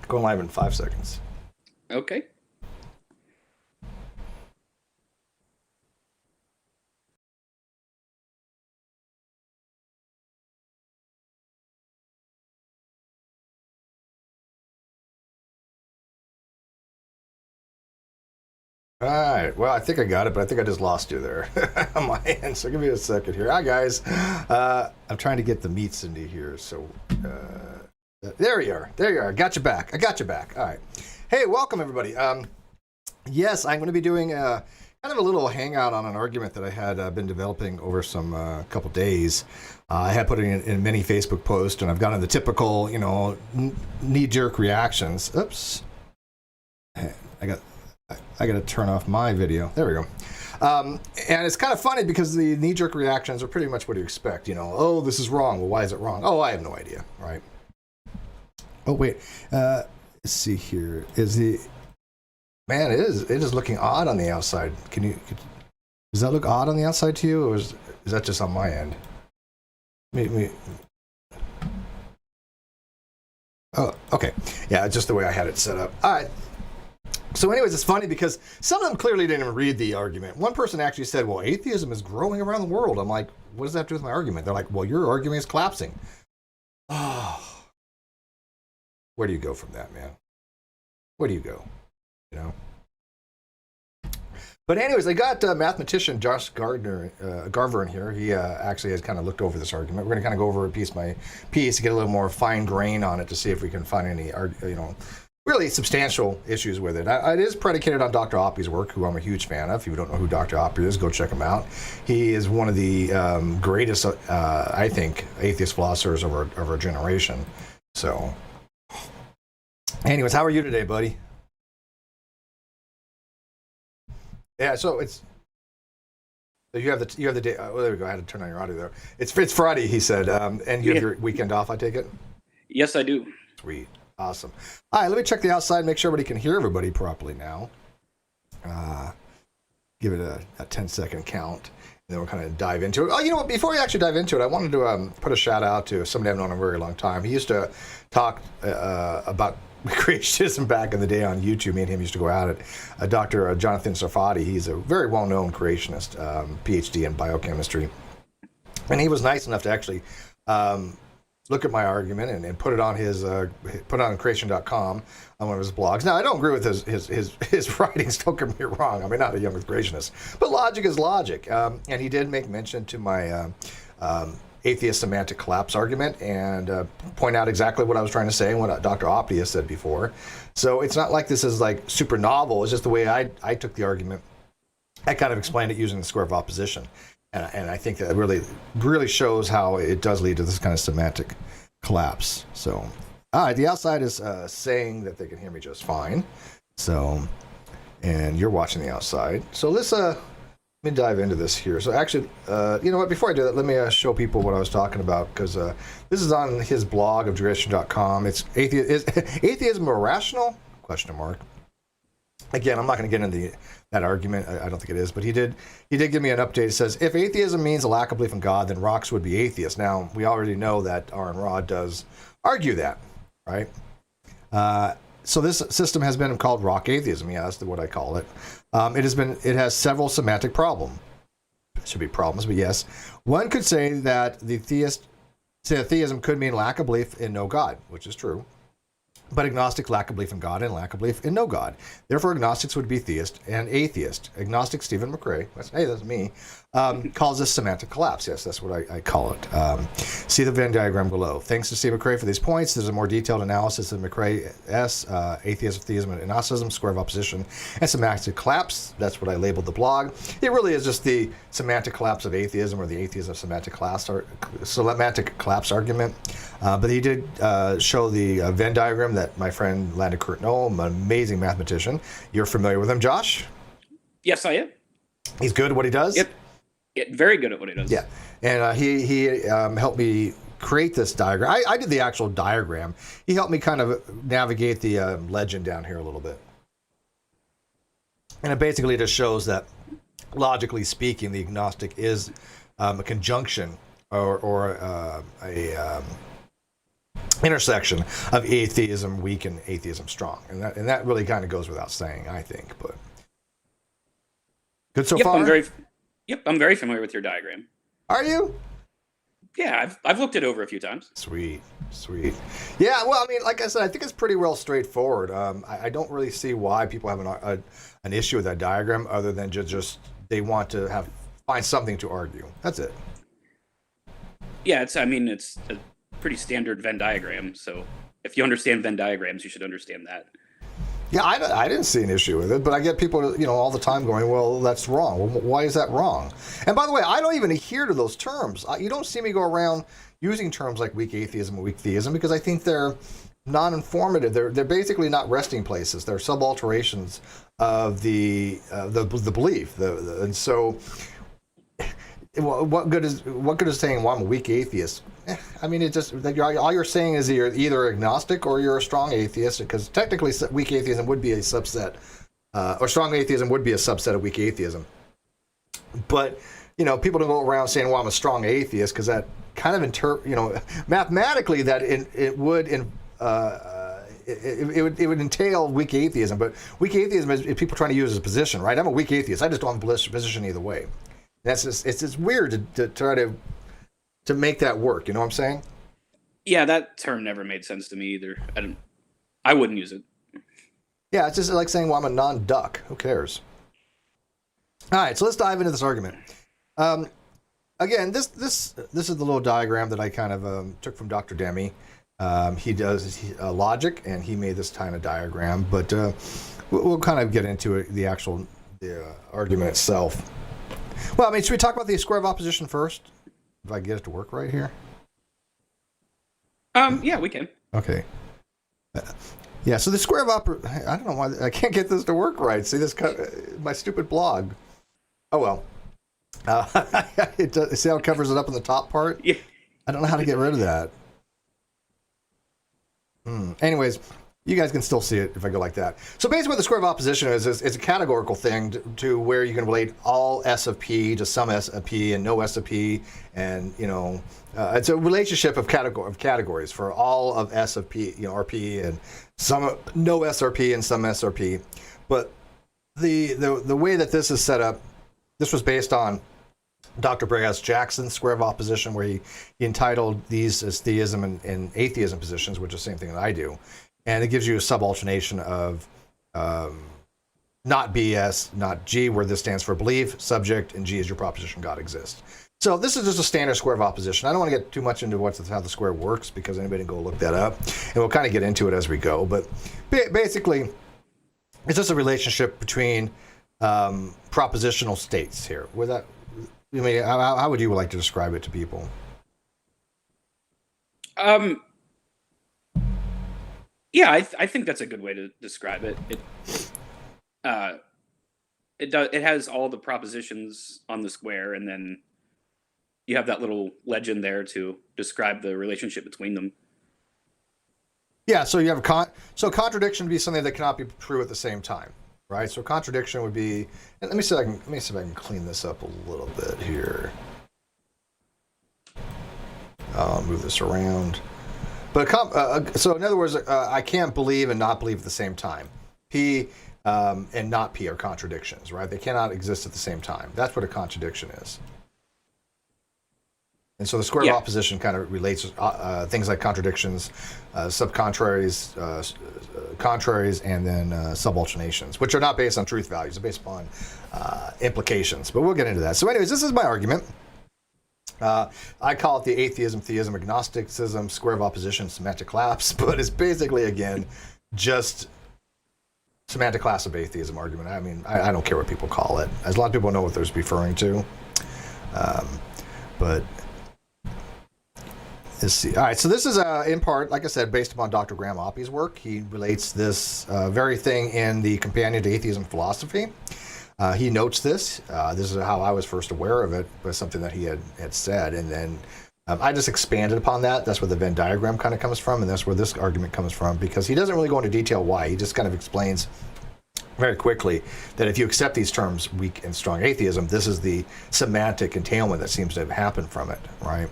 Going live in 5 seconds. Okay. All right. Well, I think I got it, but I think I just lost you there on my end. So give me a second here. Hi, guys. I'm trying to get the meats into here. So there you are. There you are. Got you back. I got you back. All right. Hey, welcome, everybody. Yes, I'm going to be doing kind of a little hangout on an argument that I had been developing over some couple days. I had put it in many Facebook posts, and I've gotten the typical, knee-jerk reactions. Oops. I got to turn off my video. There we go. And it's kind of funny because the knee-jerk reactions are pretty much what you expect. Oh, this is wrong. Well, why is it wrong? Oh, I have no idea, right? Oh, wait. Let's see here. Man, it is looking odd on the outside. Does that look odd on the outside to you, or is that just on my end? Oh, okay. Yeah, just the way I had it set up. All right. So anyways, it's funny because some of them clearly didn't even read the argument. One person actually said, well, atheism is growing around the world. I'm like, what does that have to do with my argument? They're like, well, your argument is collapsing. Oh, where do you go from that, man? Where do you go? But anyways, I got mathematician Josh Garver in here. He actually has kind of looked over this argument. We're going to kind of go over it piece by piece to get a little more fine grain on it to see if we can find any, really substantial issues with it. It is predicated on Dr. Oppy's work, who I'm a huge fan of. If you don't know who Dr. Oppy is, go check him out. He is one of the greatest, I think, atheist philosophers of our generation. So, anyways, how are you today, buddy? Yeah, so you have the day. Oh, there we go. I had to turn on your audio there. It's Friday, he said, and you have your weekend off, I take it? Yes, I do. Sweet. Awesome. All right, let me check the outside, make sure everybody can hear everybody properly now. Give it a 10-second count, and then we'll kind of dive into it. Oh, you know what? Before we actually dive into it, I wanted to put a shout out to somebody I've known a very long time. He used to talk about creationism back in the day on YouTube. Me and him used to go at it. Dr. Jonathan Sarfati, he's a very well-known creationist, PhD in biochemistry. And he was nice enough to actually look at my argument and put it on put it on creation.com on one of his blogs. Now, I don't agree with his writings, don't get me wrong. I mean, not a young creationist, but logic is logic. And he did make mention to my atheist semantic collapse argument and point out exactly what I was trying to say and what Dr. Oppy has said before. So it's not like this is like super novel. It's just the way I took the argument. I kind of explained it using the square of opposition. And I think that really shows how it does lead to this kind of semantic collapse. So, all right, the outside is saying that they can hear me just fine. So, and you're watching the outside. So let me dive into this here. So actually, you know what, before I do that, let me show people what I was talking about, because this is on his blog of duration.com. It's atheism irrational? ? Again, I'm not going to get into that argument. I don't think it is, but he did give me an update. It says, if atheism means a lack of belief in God, then rocks would be atheists. Now, we already know that Aaron Rod does argue that, right? So this system has been called rock atheism. Yeah, that's what I call it. It has several semantic problems. It should be problems, but yes. One could say that theism could mean lack of belief in no God, which is true. But agnostics lack of belief in God and lack of belief in no God. Therefore, agnostics would be theist and atheist. Agnostic Stephen McRae, that's me, calls this semantic collapse. Yes, that's what I call it. See the Venn diagram below. Thanks to Steve McRae for these points. There's a more detailed analysis of McRae's atheism, theism, and agnosticism, square of opposition, and semantic collapse. That's what I labeled the blog. It really is just the semantic collapse of atheism, or the atheism semantic collapse argument. But he did show the Venn diagram that my friend Landon Curtino, an amazing mathematician. You're familiar with him, Josh? Yes, I am. He's good at what he does? Yep. Very good at what he does. Yeah. And he helped me create this diagram. I did the actual diagram. He helped me kind of navigate the legend down here a little bit. And it basically just shows that, logically speaking, the agnostic is a conjunction or intersection of atheism weak and atheism strong, and that really kind of goes without saying, I think. But good so Yep, far. I'm very familiar with your diagram. Are you? Yeah, I've looked it over a few times. Sweet. Yeah, well, I mean, like I said, I think it's pretty well straightforward. I don't really see why people have an issue with that diagram, other than just they want to find something to argue. That's it. Yeah, it's a pretty standard Venn diagram. So if you understand Venn diagrams, you should understand that. Yeah, I didn't see an issue with it, but I get people, all the time going, well, that's wrong. Well, why is that wrong? And by the way, I don't even adhere to those terms. You don't see me go around using terms like weak atheism and weak theism, because I think they're non-informative. They're basically not resting places. They're subalterations of the belief. And so, what good is saying, well, I'm a weak atheist? I mean, it just, all you're saying is you're either agnostic or you're a strong atheist, because technically weak atheism would be a subset, or strong atheism would be a subset of weak atheism. But, people don't go around saying, well, I'm a strong atheist, because that kind of mathematically that it would entail weak atheism. But weak atheism is people trying to use it as a position, right? I'm a weak atheist. I just don't have a position either way. It's just weird to try to make that work. You know what I'm saying? Yeah, that term never made sense to me either. I wouldn't use it. Yeah, it's just like saying, well, I'm a non-duck. Who cares? All right, so let's dive into this argument. Again, this is the little diagram that I kind of took from Dr. Demey. He does logic, and he made this kind of diagram, but we'll kind of get into it, the argument itself. Well, I mean, should we talk about the square of opposition first? If I get it to work right here? Yeah, we can. Okay. Yeah, so the square of I don't know why I can't get this to work right. See this my stupid blog. Oh well. See how it covers it up in the top part? Yeah. I don't know how to get rid of that. Anyways, you guys can still see it if I go like that. So basically what the square of opposition is a categorical thing to where you can relate all S of P to some S of P and no S of P. And, it's a relationship of categories for all of S of P, RP, and some no SRP and some SRP. But the way that this is set up, this was based on Dr. Burgess-Jackson's square of opposition, where he entitled these as theism and atheism positions, which is the same thing that I do. And it gives you a subalternation of not BS, not G, where this stands for belief, subject, and G is your proposition God exists. So this is just a standard square of opposition. I don't want to get too much into how the square works, because anybody can go look that up. And we'll kind of get into it as we go. But basically, it's just a relationship between propositional states here. How would you like to describe it to people? Yeah, I think that's a good way to describe it. It has all the propositions on the square, and then you have that little legend there to describe the relationship between them. Yeah, so you have contradiction would be something that cannot be true at the same time, right? So contradiction would be, and let me see if I can clean this up a little bit here. I'll move this around. But so in other words, I can't believe and not believe at the same time. P and not P are contradictions, right? They cannot exist at the same time. That's what a contradiction is. And so the square of opposition kind of relates things like contradictions, subcontraries, contraries, and then subalternations, which are not based on truth values. They're based upon implications. But we'll get into that. So anyways, this is my argument. I call it the atheism, theism, agnosticism, square of opposition, semantic collapse. But it's basically, again, just semantic collapse of atheism argument. I mean, I don't care what people call it. As a lot of people know what they're referring to. But let's see. All right, so this is in part, like I said, based upon Dr. Graham Oppy's work. He relates this very thing in the Companion to Atheism Philosophy. He notes this. This is how I was first aware of it, was something that he had said. And then I just expanded upon that. That's where the Venn diagram kind of comes from, and that's where this argument comes from, because he doesn't really go into detail why. He just kind of explains very quickly that if you accept these terms, weak and strong atheism, this is the semantic entailment that seems to have happened from it, right?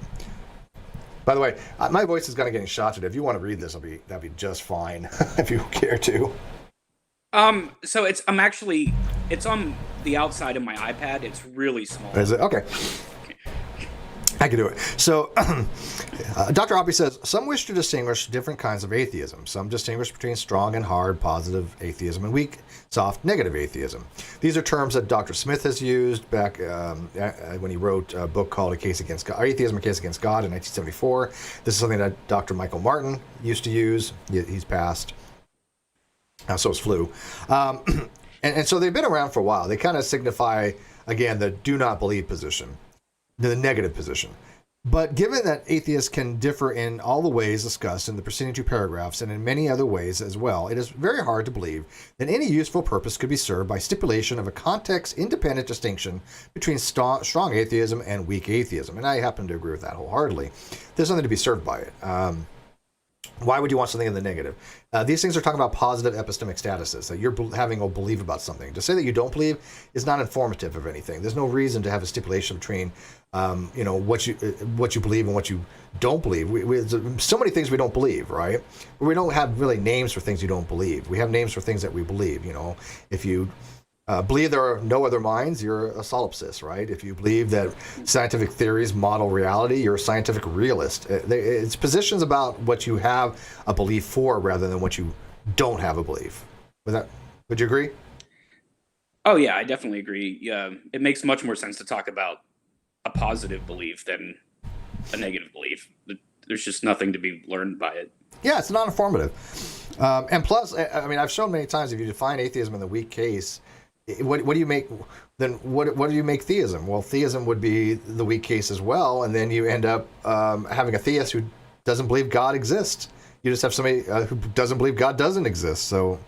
By the way, my voice is kind of getting shot today. If you want to read this, that'd be just fine if you care to. So it's on the outside of my iPad. It's really small. Is it? Okay. I can do it. So, Dr. Oppy says, some wish to distinguish different kinds of atheism. Some distinguish between strong and hard positive atheism and weak, soft, negative atheism. These are terms that Dr. Smith has used back when he wrote a book called A Case Against God, Atheism, A Case Against God in 1974. This is something that Dr. Michael Martin used to use. He's passed. So is Flew. And so they've been around for a while. They kind of signify, again, the do not believe position, the negative position. But given that atheists can differ in all the ways discussed in the preceding two paragraphs and in many other ways as well, it is very hard to believe that any useful purpose could be served by stipulation of a context-independent distinction between strong atheism and weak atheism. And I happen to agree with that wholeheartedly. There's nothing to be served by it. Why would you want something in the negative? These things are talking about positive epistemic statuses, that you're having a belief about something. To say that you don't believe is not informative of anything. There's no reason to have a stipulation between, what you believe and what you don't believe. There's so many things we don't believe, right? We don't have really names for things you don't believe. We have names for things that we believe. If you believe there are no other minds, you're a solipsist, right? If you believe that scientific theories model reality, you're a scientific realist. It's positions about what you have a belief for rather than what you don't have a belief. Would you agree? Oh yeah, I definitely agree. Yeah, it makes much more sense to talk about a positive belief than a negative belief. There's just nothing to be learned by it. Yeah, it's not informative. And plus, I've shown many times if you define atheism in the weak case, what do you make? Then what do you make theism? Well, theism would be the weak case as well, and then you end up having a theist who doesn't believe God exists. You just have somebody who doesn't believe God doesn't exist. So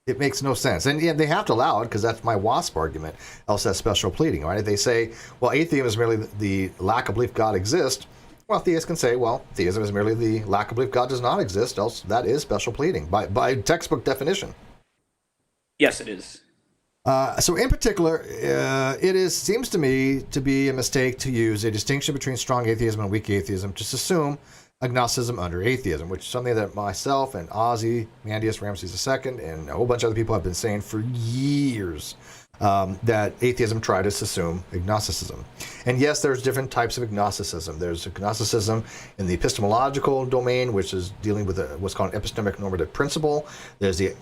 it makes no sense. And yeah, they have to allow it because that's my WASP argument. Else that's special pleading, right? They say, well, atheism is merely the lack of belief God exists. Well, theists can say, well, theism is merely the lack of belief God does not exist. Else that is special pleading by textbook definition. Yes, it is. So in particular, seems to me to be a mistake to use a distinction between strong atheism and weak atheism to assume agnosticism under atheism, which is something that myself and Ozzy, Mandius Ramses II, and a whole bunch of other people have been saying for years, that atheism tried to assume agnosticism. And yes, there's different types of agnosticism. There's agnosticism in the epistemological domain, which is dealing with what's called an epistemic normative principle. There's the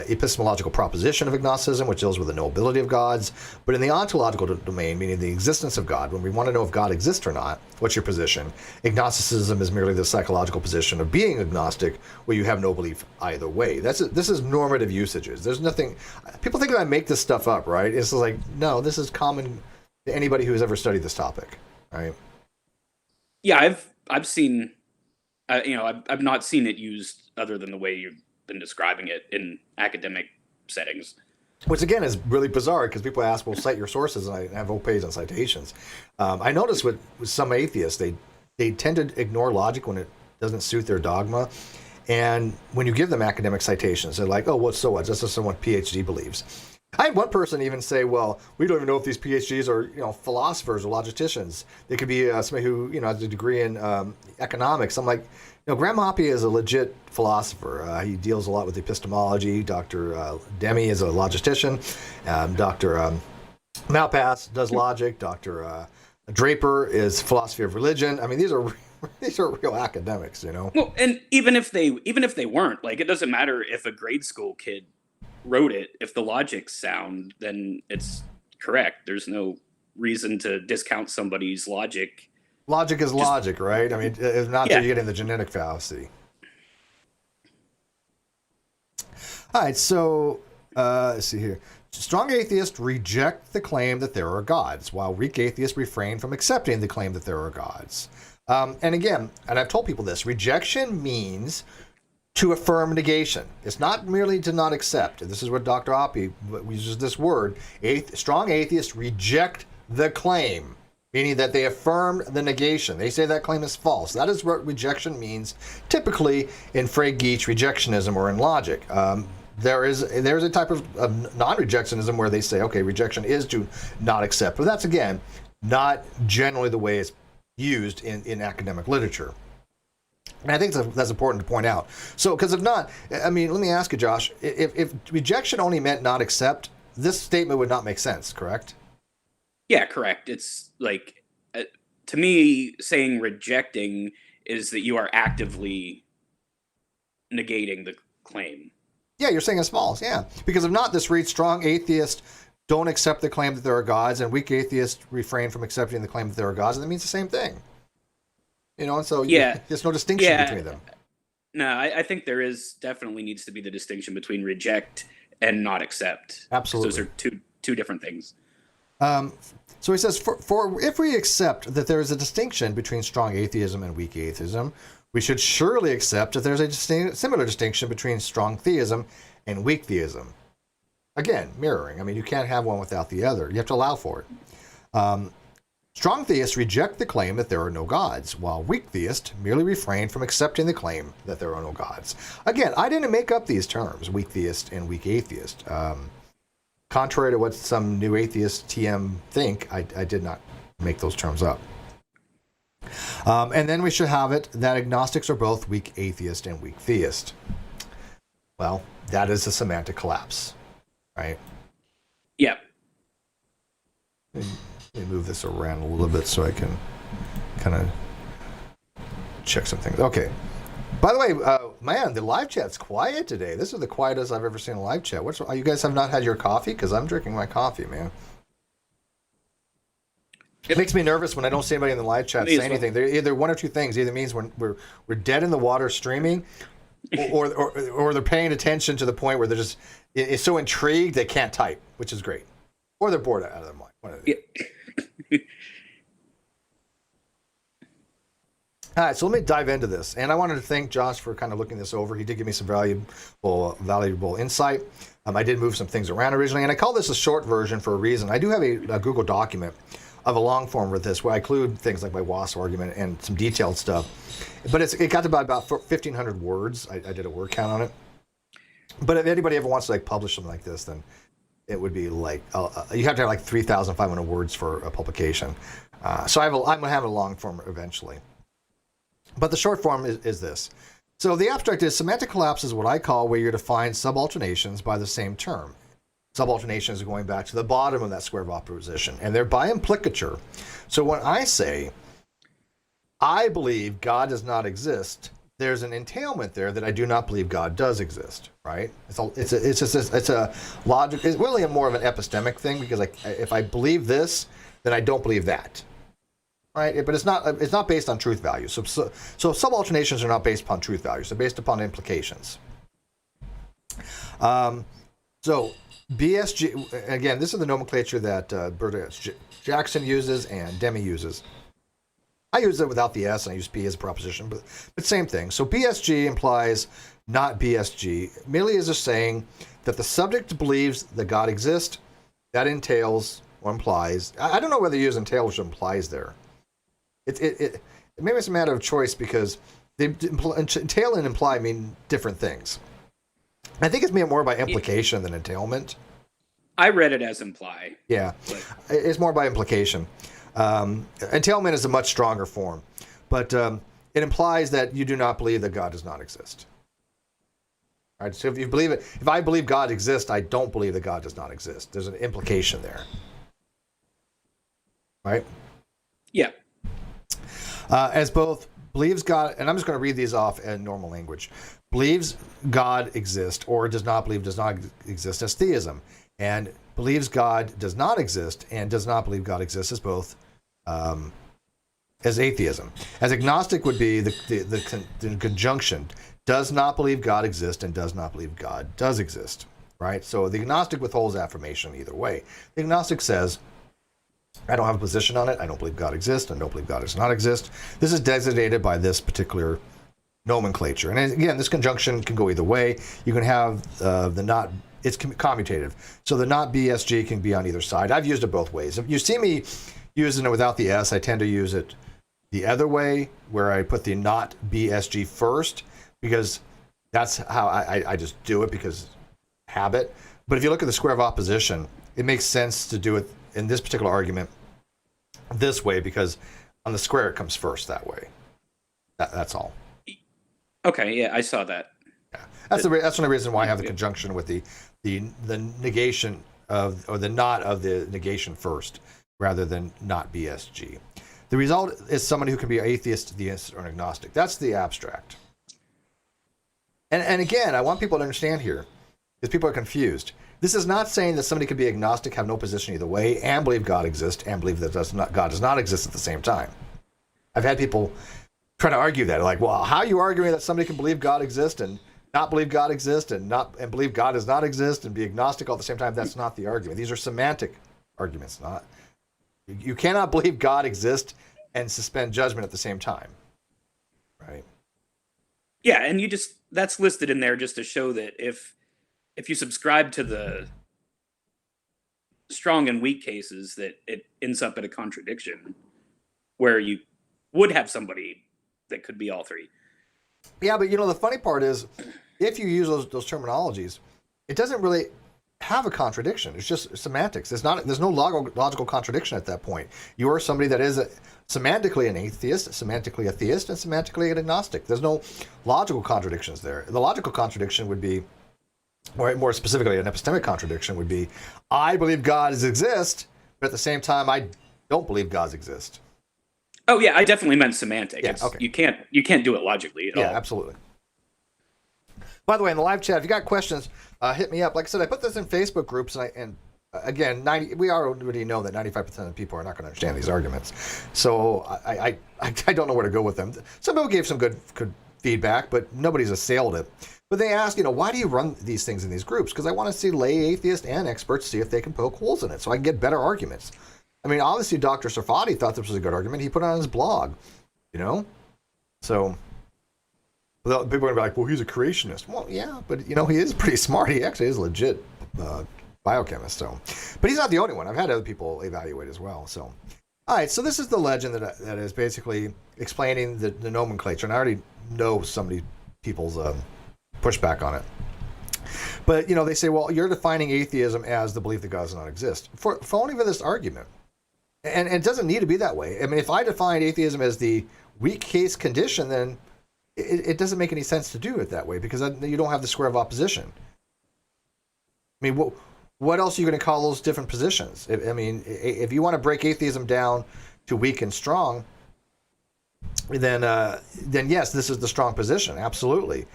epistemological proposition of agnosticism, which deals with the knowability of gods. But in the ontological domain, meaning the existence of God, when we want to know if God exists or not, what's your position? Agnosticism is merely the psychological position of being agnostic, where you have no belief either way. This is normative usages. There's nothing. People think that I make this stuff up, right? It's like, no, this is common to anybody who has ever studied this topic, right? Yeah, I've seen, I've not seen it used other than the way you've been describing it in academic settings. Which again is really bizarre because people ask, well, cite your sources, and I have whole page on citations. I noticed with some atheists, they tend to ignore logic when it doesn't suit their dogma. And when you give them academic citations, they're like, oh, well, so what? That's just what PhD believes. I had one person even say, well, we don't even know if these PhDs are, philosophers or logicians. They could be somebody who, has a degree in economics. I'm like, Graham Oppy is a legit philosopher. He deals a lot with epistemology. Dr. Demey is a logistician. Dr. Malpass does logic. Dr. Draper is philosophy of religion. I mean, these are real academics, Well, and even if they weren't, like, it doesn't matter if a grade school kid wrote it. If the logic's sound, then it's correct. There's no reason to discount somebody's logic. Logic is logic, right? I mean, it's not that you get in the genetic fallacy. All right, so let's see here. Strong atheists reject the claim that there are gods, while weak atheists refrain from accepting the claim that there are gods. And again, and I've told people this, rejection means to affirm negation. It's not merely to not accept. And this is what Dr. Oppy uses this word. Strong atheists reject the claim, meaning that they affirm the negation. They say that claim is false. That is what rejection means, typically in Frege-Geach rejectionism or in logic. There's a type of non-rejectionism where they say, okay, rejection is to not accept. But that's, again, not generally the way it's used in academic literature. And I think that's important to point out. So, because if not, I mean, let me ask you, Josh, if rejection only meant not accept, this statement would not make sense, correct? Yeah, correct. It's like, to me, saying rejecting is that you are actively negating the claim. Yeah, you're saying it's false, yeah. Because if not, this reads, strong atheists don't accept the claim that there are gods, and weak atheists refrain from accepting the claim that there are gods, and that means the same thing. You know, and so there's no distinction between them. No, I think there definitely needs to be the distinction between reject and not accept. Absolutely. Those are two different things. So he says, for if we accept that there is a distinction between strong atheism and weak atheism, we should surely accept that there's a similar distinction between strong theism and weak theism. Again, mirroring. I mean, you can't have one without the other. You have to allow for it. Strong theists reject the claim that there are no gods, while weak theists merely refrain from accepting the claim that there are no gods. Again, I didn't make up these terms, weak theist and weak atheist. Contrary to what some new atheist TM think, I did not make those terms up. And then we should have it that agnostics are both weak atheist and weak theist. Well, that is a semantic collapse, right? Yeah. Let me move this around a little bit so I can kind of check some things. Okay. By the way, man, the live chat's quiet today. This is the quietest I've ever seen a live chat. You guys have not had your coffee? Because I'm drinking my coffee, man. It makes me nervous when I don't see anybody in the live chat say anything. They're either one or two things. Either means we're dead in the water streaming, or they're paying attention to the point where they're just it's so intrigued they can't type, which is great. Or they're bored out of their mind. One of the All right, so let me dive into this. And I wanted to thank Josh for kind of looking this over. He did give me some valuable insight. I did move some things around originally, and I call this a short version for a reason. I do have a Google document of a long form with this where I include things like my WASP argument and some detailed stuff. But it got to about 1,500 words. I did a word count on it. But if anybody ever wants to publish something like this, then it would be you have to have 3,500 words for a publication. So I'm going to have a long form eventually. But the short form is this. So the abstract is semantic collapse is what I call where you define subalternations by the same term. Subalternations are going back to the bottom of that square of opposition, and they're by implicature. So when I say, I believe God does not exist, there's an entailment there that I do not believe God does exist, right? It's a logic. It's really more of an epistemic thing because if I believe this, then I don't believe that. Right, but it's not based on truth values. So subalternations are not based upon truth values. They're based upon implications. So BSG, again, this is the nomenclature that Burgess-Jackson uses and Demey uses. I use it without the S, and I use P as a proposition, but same thing. So BSG implies not BSG. Merely is just saying that the subject believes that God exists. That entails or implies. I don't know whether you use entails or implies there. Maybe it's a matter of choice because entail and imply mean different things. I think it's more by implication than entailment. I read it as imply. Yeah, it's more by implication. Entailment is a much stronger form, but it implies that you do not believe that God does not exist. All right, so if I believe God exists, I don't believe that God does not exist. There's an implication there, right? Yeah. As both believes God, and I'm just going to read these off in normal language, believes God exists or does not exist as theism, and believes God does not exist and does not believe God exists as both as atheism. As agnostic would be the conjunction, does not believe God exists and does not believe God does exist, right? So the agnostic withholds affirmation either way. The agnostic says, I don't have a position on it. I don't believe God exists. I don't believe God does not exist. This is designated by this particular nomenclature. And again, this conjunction can go either way. You can have the not, it's commutative. So the not BSG can be on either side. I've used it both ways. If you see me using it without the S, I tend to use it the other way, where I put the not BSG first, because that's how I just do it because habit. But if you look at the square of opposition, it makes sense to do it in this particular argument this way because on the square it comes first that way. That's all. Okay, yeah, I saw that. Yeah. That's the only reason why I have the conjunction with the negation of, or the not of the negation first, rather than not BSG. The result is somebody who can be atheist, theist, or agnostic. That's the abstract. And again, I want people to understand here, because people are confused. This is not saying that somebody could be agnostic, have no position either way, and believe God exists, and believe that God does not exist at the same time. I've had people try to argue that, like, well, how are you arguing that somebody can believe God exists and not believe God exists and believe God does not exist and be agnostic all at the same time? That's not the argument. These are semantic arguments. Not you cannot believe God exists and suspend judgment at the same time, right? Yeah, and that's listed in there just to show that if you subscribe to the strong and weak cases, that it ends up at a contradiction where you would have somebody that could be all three. Yeah, but the funny part is, if you use those terminologies, it doesn't really have a contradiction. It's just semantics. There's no logical contradiction at that point. You are somebody that is semantically an atheist, semantically a theist, and semantically an agnostic. There's no logical contradictions there. The logical contradiction would be, or more specifically, an epistemic contradiction would be, I believe gods exist, but at the same time, I don't believe gods exist. Oh yeah, I definitely meant semantic. Yeah, okay. You can't do it logically at all. Yeah, absolutely. By the way, in the live chat, if you got questions, hit me up. Like I said, I put this in Facebook groups, and again, we already know that 95% of the people are not going to understand these arguments. So I don't know where to go with them. Some people gave some good feedback, but nobody's assailed it. But they asked, why do you run these things in these groups? Because I want to see lay atheists and experts see if they can poke holes in it, so I can get better arguments. I mean, obviously, Dr. Sarfati thought this was a good argument. He put it on his blog, So people are going to be like, well, he's a creationist. Well, yeah, but, he is pretty smart. He actually is a legit biochemist. So, but he's not the only one. I've had other people evaluate as well. So, all right. So this is the legend that is basically explaining the nomenclature. And I already know people's pushback on it. But, they say, well, you're defining atheism as the belief that God does not exist. For only for this argument. And it doesn't need to be that way. I mean, if I define atheism as the weak case condition, then it doesn't make any sense to do it that way, because you don't have the square of opposition. I mean, what else are you going to call those different positions? I mean, if you want to break atheism down to weak and strong, then yes, this is the strong position, absolutely.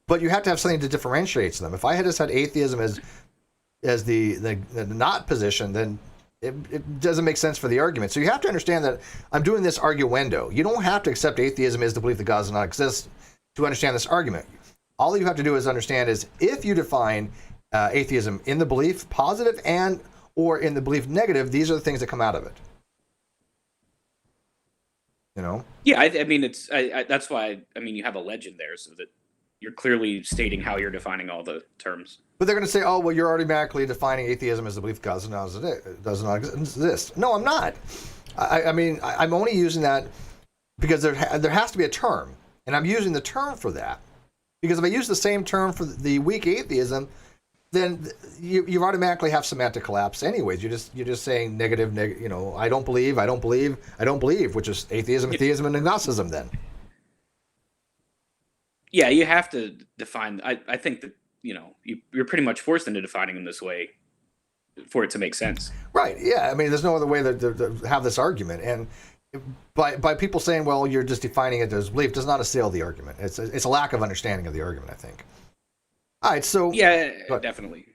But you have to have something to differentiate them. If I had just had atheism as the not position, then it doesn't make sense for the argument. So you have to understand that I'm doing this arguendo. You don't have to accept atheism as the belief that God does not exist to understand this argument. All you have to do is understand is if you define atheism in the belief positive and or in the belief negative, these are the things that come out of it. Yeah, I mean, that's why you have a legend there, so that you're clearly stating how you're defining all the terms. But they're going to say, oh, well, you're automatically defining atheism as the belief God does not exist. No, I'm not. I'm only using that because there has to be a term, and I'm using the term for that. Because if I use the same term for the weak atheism, then you automatically have semantic collapse anyways. You're just saying negative, I don't believe, which is atheism, theism, and agnosticism then. Yeah, you have to define. I think that you're pretty much forced into defining them this way for it to make sense. Right. Yeah. I mean, there's no other way to have this argument, and by people saying, well, you're just defining it as belief, does not assail the argument. It's a lack of understanding of the argument, I think. All right. So yeah, definitely.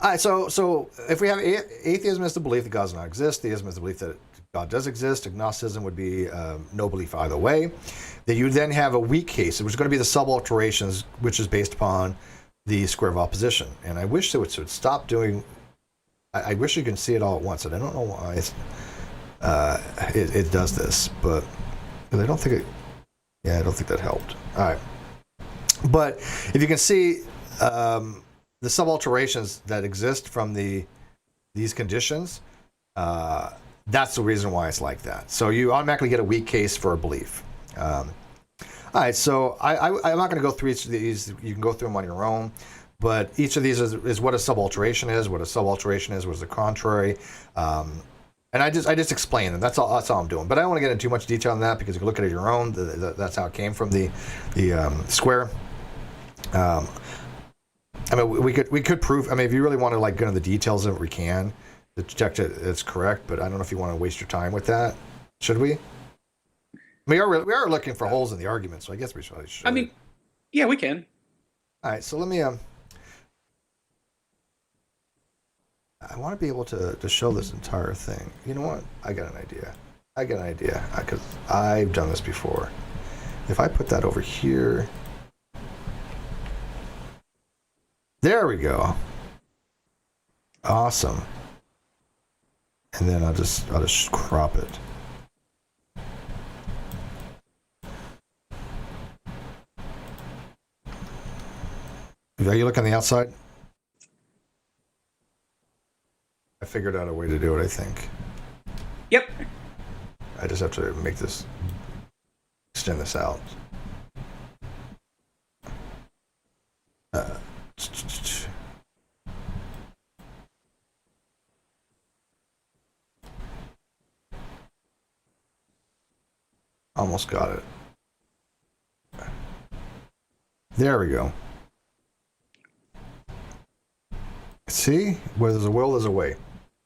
All right. So if we have atheism as the belief that God does not exist, theism is the belief that God does exist, agnosticism would be no belief either way. That you then have a weak case, which is going to be the subalterations, which is based upon the square of opposition. And I wish it would stop doing. I wish you can see it all at once, and I don't know why it does this, but I don't think it. Yeah, I don't think that helped. All right, but if you can see the subalterations that exist from these conditions, that's the reason why it's like that. So you automatically get a weak case for a belief. All right, so I'm not going to go through each of these. You can go through them on your own, but each of these is what a subalteration is, what a subalteration is, what is the contrary. And I just explain them. That's all I'm doing. But I don't want to get into too much detail on that because you can look at it your own. That's how it came from the square. I mean, we could prove. I mean, if you really want to like go into the details of it, we can to check that it's correct. But I don't know if you want to waste your time with that. Should we? We are looking for holes in the argument, so I guess we should. I mean, yeah, we can. All right, so let me. I want to be able to show this entire thing. You know what? I got an idea. I've done this before. If I put that over here, there we go. Awesome. And then I'll just crop it. Are you looking on the outside? I figured out a way to do it, I think. Yep. I just have to extend this out. Almost got it. There we go. See? Where there's a will, there's a way.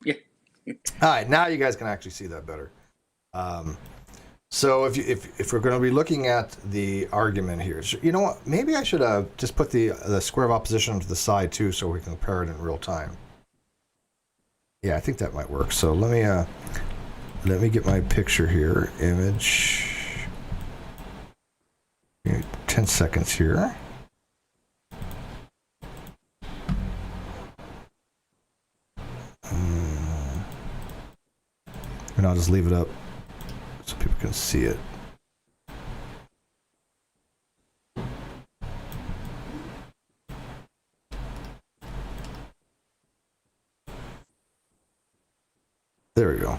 Yeah. All right, now you guys can actually see that better. So if we're going to be looking at the argument here, you know what? Maybe I should just put the square of opposition to the side too, so we can compare it in real time. Yeah, I think that might work. So let me get my picture here. Image. 10 seconds here. And I'll just leave it up so people can see it. There we go.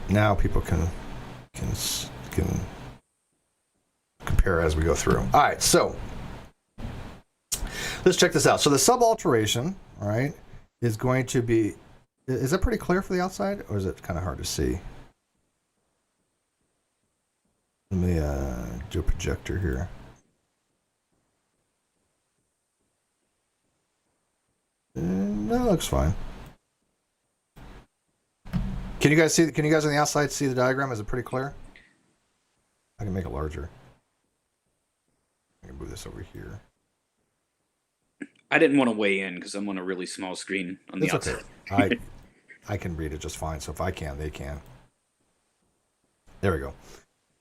Now people can compare as we go through. All right, so let's check this out. So the subalteration, all right, is going to be. Is that pretty clear for the outside, or is it kind of hard to see? Let me do a projector here. No, it looks fine. Can you guys see? Can you guys on the outside see the diagram? Is it pretty clear? I can make it larger. I can move this over here. I didn't want to weigh in because I'm on a really small screen on the outside. Okay. I can read it just fine. So if I can, they can. There we go.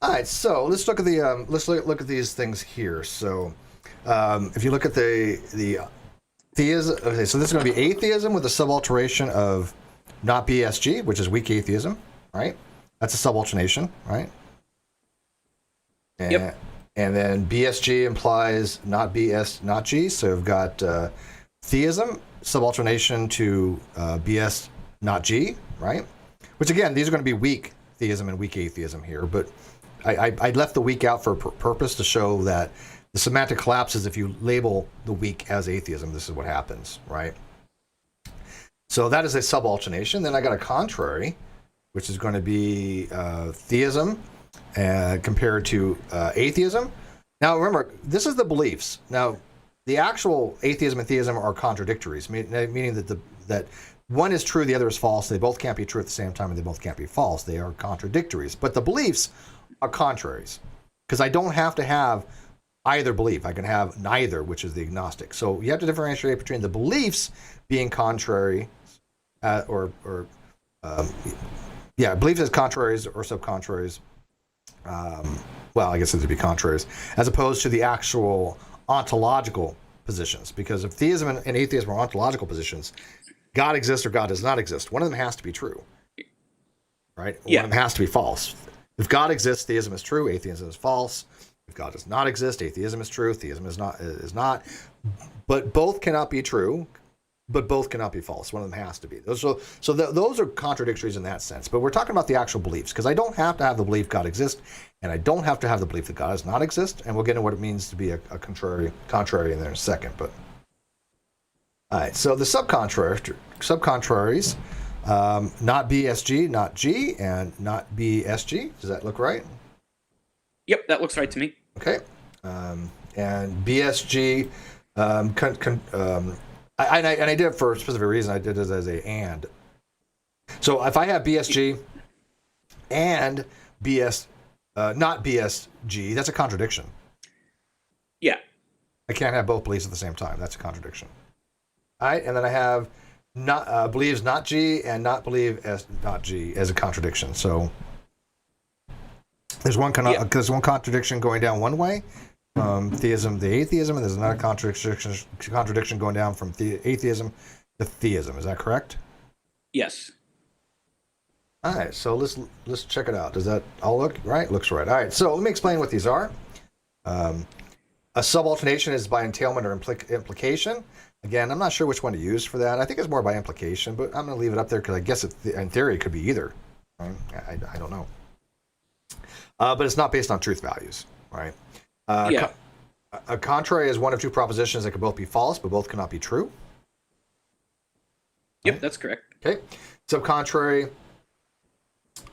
All right. So let's look at the let's look at these things here. So if you look at the theism, okay. So this is going to be atheism with a subalternation of not BSG, which is weak atheism, right? That's a subalternation, right? And, yep. And then BSG implies not BS, not G. So we've got theism, subalternation to BS, not G, right? Which again, these are going to be weak theism and weak atheism here. But I left the weak out for a purpose to show that the semantic collapses if you label the weak as atheism. This is what happens, right? So that is a subalternation. Then I got a contrary, which is going to be theism compared to atheism. Now remember, this is the beliefs. Now, the actual atheism and theism are contradictories, meaning that one is true, the other is false. They both can't be true at the same time, and they both can't be false. They are contradictories. But the beliefs are contraries, because I don't have to have either belief. I can have neither, which is the agnostic. So you have to differentiate between the beliefs being contrary, beliefs as contraries or subcontraries. Well, I guess it would be contraries, as opposed to the actual ontological positions. Because if theism and atheism are ontological positions, God exists or God does not exist. One of them has to be true, right? Yeah. One of them has to be false. If God exists, theism is true, atheism is false. If God does not exist, atheism is true, theism is not. But both cannot be true, but both cannot be false. One of them has to be. Those are contradictories in that sense. But we're talking about the actual beliefs, because I don't have to have the belief God exists, and I don't have to have the belief that God does not exist. And we'll get into what it means to be a contrary in there in a second. But all right, so the subcontraries Not BSG, not G, and not BSG. Does that look right? Yep, that looks right to me. Okay. And BSG, I did it for a specific reason. I did it as a and. So if I have BSG and not BSG, that's a contradiction. Yeah. I can't have both beliefs at the same time. That's a contradiction. All right, and then I have not believes not G and not believe as not G as a contradiction. So there's one contradiction going down one way, theism to atheism, and there's another contradiction going down from atheism to theism. Is that correct? Yes. All right, so let's check it out. Does that all look right? Looks right. All right, so let me explain what these are. A subalternation is by entailment or implication. Again, I'm not sure which one to use for that. I think it's more by implication, but I'm going to leave it up there because I guess in theory it could be either. Right? I don't know. But it's not based on truth values, right? Yeah. A contrary is one of two propositions that can both be false, but both cannot be true. Yep, that's correct. Okay. Subcontrary.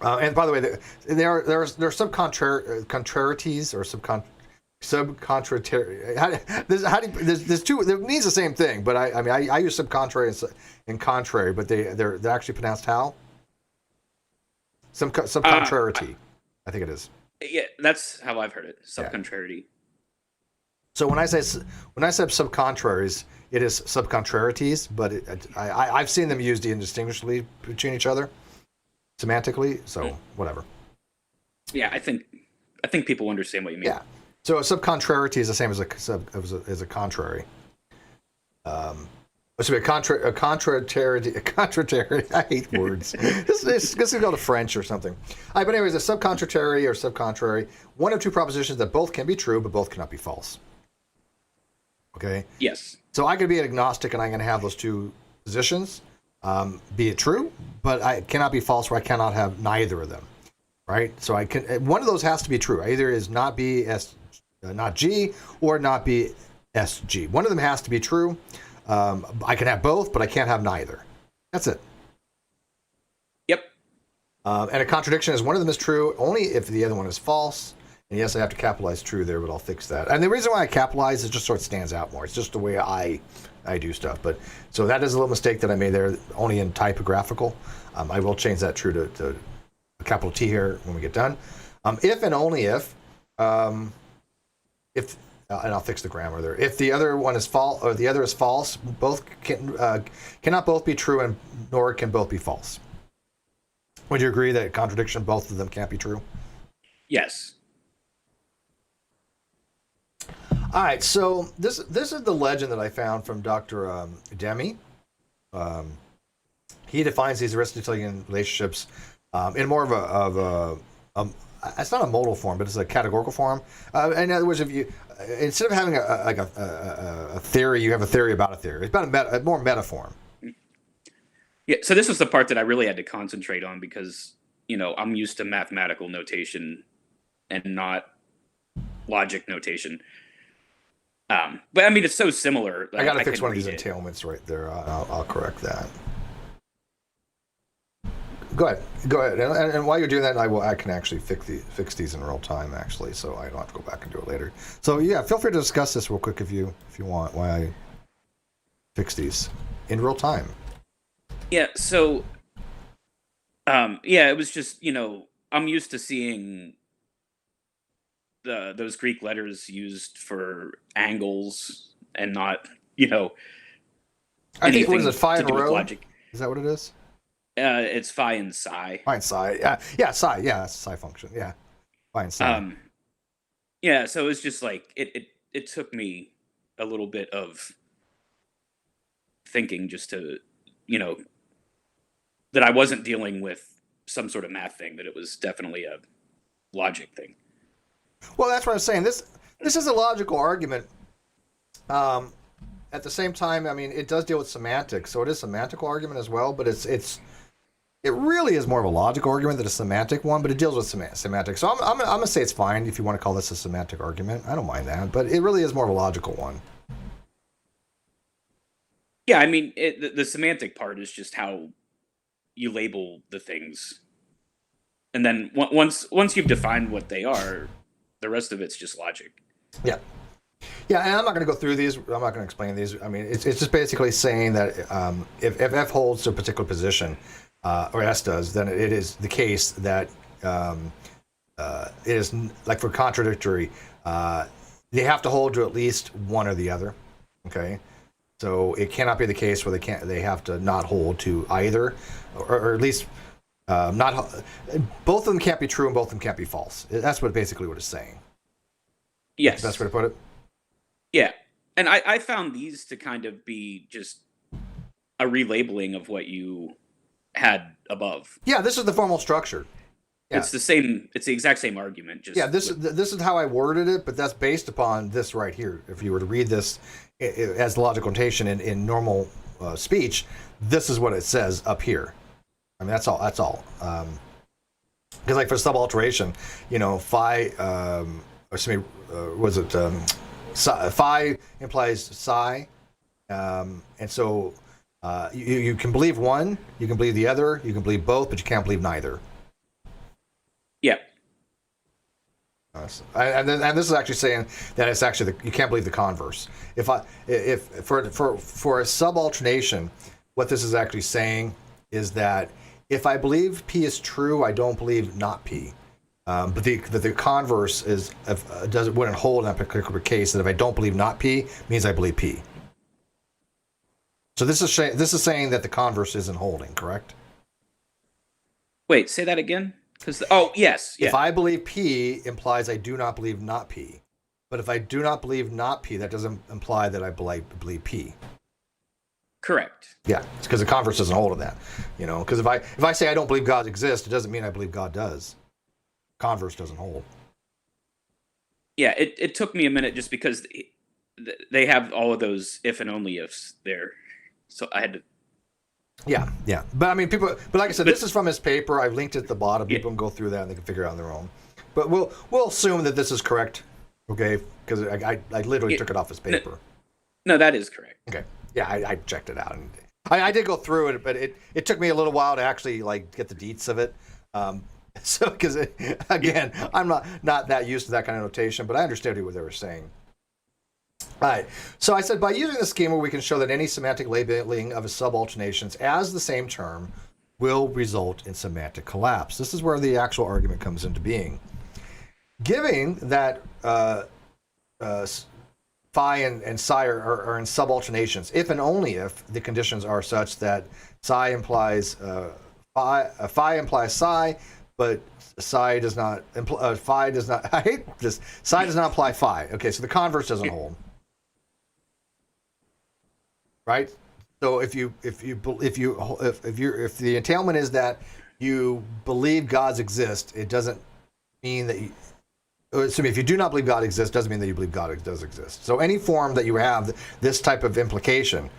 And by the way, there are subcontrarities or subcontrary. There's two. It means the same thing, but I use subcontrary and contrary, but they're actually pronounced how? Subcontrarity. I think it is. Yeah, that's how I've heard it. Subcontrarity. Yeah. So when I say subcontraries, it is subcontrarities, but I've seen them used indistinguishably between each other, semantically. So whatever. Yeah, I think people understand what you mean. Yeah. So a subcontrarity is the same as a contrary. It should be a contrary. I hate words. This is go to French or something. All right, but anyways, a subcontrary or subcontrary, one of two propositions that both can be true, but both cannot be false. Okay? Yes. So I could be an agnostic and I'm going to have those two positions, be it true, but I cannot be false where I cannot have neither of them. Right? So one of those has to be true. Either is not not G or not BSG. One of them has to be true. I can have both, but I can't have neither. That's it. Yep. And a contradiction is one of them is true only if the other one is false. And yes, I have to capitalize true there, but I'll fix that. And the reason why I capitalize is just so it stands out more. It's just the way I do stuff. But so that is a little mistake that I made there, only in typographical. I will change that true to a capital T here when we get done. If and only if, and I'll fix the grammar there. If the other one is false or the other is false, both cannot both be true, and nor can both be false. Would you agree that contradiction, both of them can't be true? Yes. All right. So this is the legend that I found from Dr. Demey. He defines these Aristotelian relationships in more of a it's not a modal form, but it's a categorical form. In other words, if you instead of having a theory, you have a theory about a theory. It's about a more meta form. Yeah. So this was the part that I really had to concentrate on because I'm used to mathematical notation and not logic notation. But I mean, it's so similar. I got to fix one of these entailments right there. I'll correct that. Go ahead. And while you're doing that, I can actually fix these in real time, actually, so I don't have to go back and do it later. So yeah, feel free to discuss this real quick if you want, why I fix these in real time. Yeah. So, it was just I'm used to seeing those Greek letters used for angles and not I think what is it, phi and rho? Logic. Is that what it is? It's phi and psi. Phi and psi. Yeah, psi. Yeah, it's a psi function. Yeah, phi and psi. Yeah. So it's just like it took me a little bit of thinking just to that I wasn't dealing with some sort of math thing, that it was definitely a logic thing. Well, that's what I'm saying. This is a logical argument. At the same time, I mean, it does deal with semantics, so it is a semantical argument as well. But it really is more of a logical argument than a semantic one. But it deals with semantics. So I'm gonna say it's fine if you want to call this a semantic argument. I don't mind that, but it really is more of a logical one. Yeah, I mean, the semantic part is just how you label the things, and then once you've defined what they are, the rest of it's just logic. Yeah. Yeah, and I'm not going to go through these. I'm not going to explain these. I mean, it's just basically saying that if F holds to a particular position, or S does, then it is the case that it is like for contradictory. They have to hold to at least one or the other. Okay, so it cannot be the case where they have to not hold to either, or at least not. Both of them can't be true and both of them can't be false. That's basically what it's saying. Yes, That's the best way to put it. Yeah, and I found these to kind of be just a relabeling of what you had above. Yeah, this is the formal structure. Yeah. It's the same. It's the exact same argument. Just this is how I worded it, but that's based upon this right here. If you were to read this as logical notation in normal speech, this is what it says up here. I mean, that's all. That's all. Because like for subalteration, phi. Was it phi implies psi, and so you can believe one, you can believe the other, you can believe both, but you can't believe neither. Yeah. And this is actually saying that it's actually you can't believe the converse. If for a subalternation, what this is actually saying is that if I believe P is true, I don't believe not P. But the converse wouldn't hold in that particular case. That if I don't believe not P means I believe P. So this is saying that the converse isn't holding, correct? Wait, say that again. Yes. Yeah. If I believe P implies I do not believe not P, but if I do not believe not P, that doesn't imply that I believe P. Correct. Yeah, it's because the converse doesn't hold in that. Because if I say I don't believe God exists, it doesn't mean I believe God does. Converse doesn't hold. Yeah, it took me a minute just because they have all of those if and only ifs there, so I had to. Yeah, but I mean, but like I said, this is from his paper. I've linked it at the bottom. People can go through that and they can figure it out on their own. But we'll assume that this is correct, okay? Because I literally took it off his paper. No, that is correct. Okay, yeah, I checked it out, and I did go through it, but it took me a little while to actually get the deets of it. So, because again, I'm not that used to that kind of notation, but I understood what they were saying. All right. So I said, by using the schema, we can show that any semantic labeling of a subalternations as the same term will result in semantic collapse. This is where the actual argument comes into being. Given that phi and psi are in subalternations, if and only if the conditions are such that psi implies phi implies psi, but psi does not phi does not. I hate this. Psi does not imply phi. Okay, so the converse doesn't hold. Right. So if the entailment is that you believe gods exist, it doesn't mean that you. So if you do not believe God exists, doesn't mean that you believe God does exist. So any form that you have this type of implication,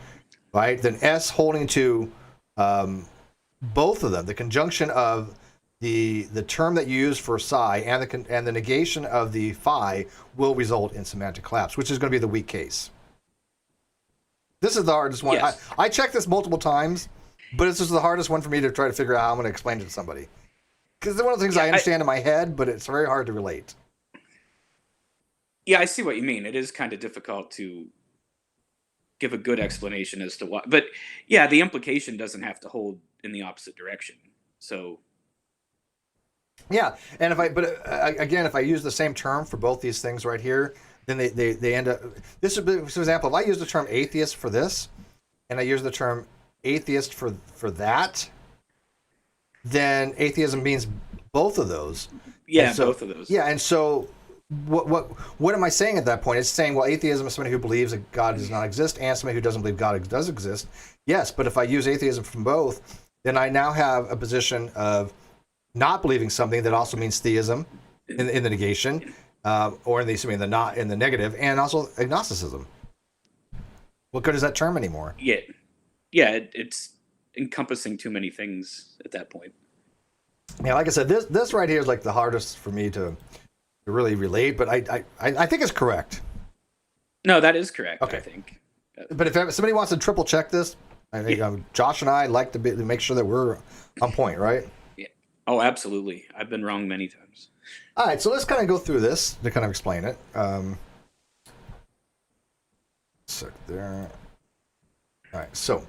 right? Then S holding to both of them, the conjunction of the term that you use for psi and the negation of the phi will result in semantic collapse, which is going to be the weak case. This is the hardest one. Yes. I checked this multiple times, but this is the hardest one for me to try to figure out how I'm going to explain it to somebody. Because it's one of the things I understand in my head, but it's very hard to relate. Yeah, I see what you mean. It is kind of difficult to give a good explanation as to why. But yeah, the implication doesn't have to hold in the opposite direction. So yeah, and if I use the same term for both these things right here, then they end up. This would be, for example, if I use the term atheist for this, and I use the term atheist for that, then atheism means both of those. Yeah, so, both of those. Yeah, and so what am I saying at that point? It's saying, well, atheism is somebody who believes that God does not exist, and somebody who doesn't believe God does exist. Yes, but if I use atheism from both, then I now have a position of not believing something that also means theism in the negation, or in the negative, and also agnosticism. What good is that term anymore? Yeah, it's encompassing too many things at that point. Yeah, like I said, this right here is like the hardest for me to really relate, but I think it's correct. No, that is correct. Okay. I think. But if somebody wants to triple check this, I think Josh and I like to make sure that we're on point, right? Yeah. Oh, absolutely. I've been wrong many times. All right, so let's kind of go through this to kind of explain it. Sec there. All right, so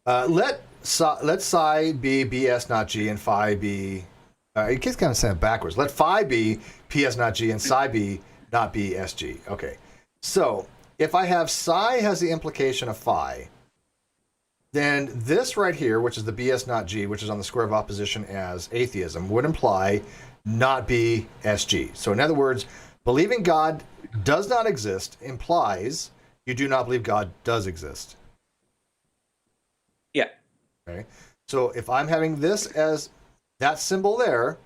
let psi be BS not G and phi be. You can kind of say it backwards. Let phi be PS not G and psi be not be SG. Okay, so if I have psi has the implication of phi, then this right here, which is the BS not G, which is on the square of opposition as atheism, would imply not be SG. So in other words, believing God does not exist implies you do not believe God does exist. Yeah. Okay. So if I'm having this as that symbol there,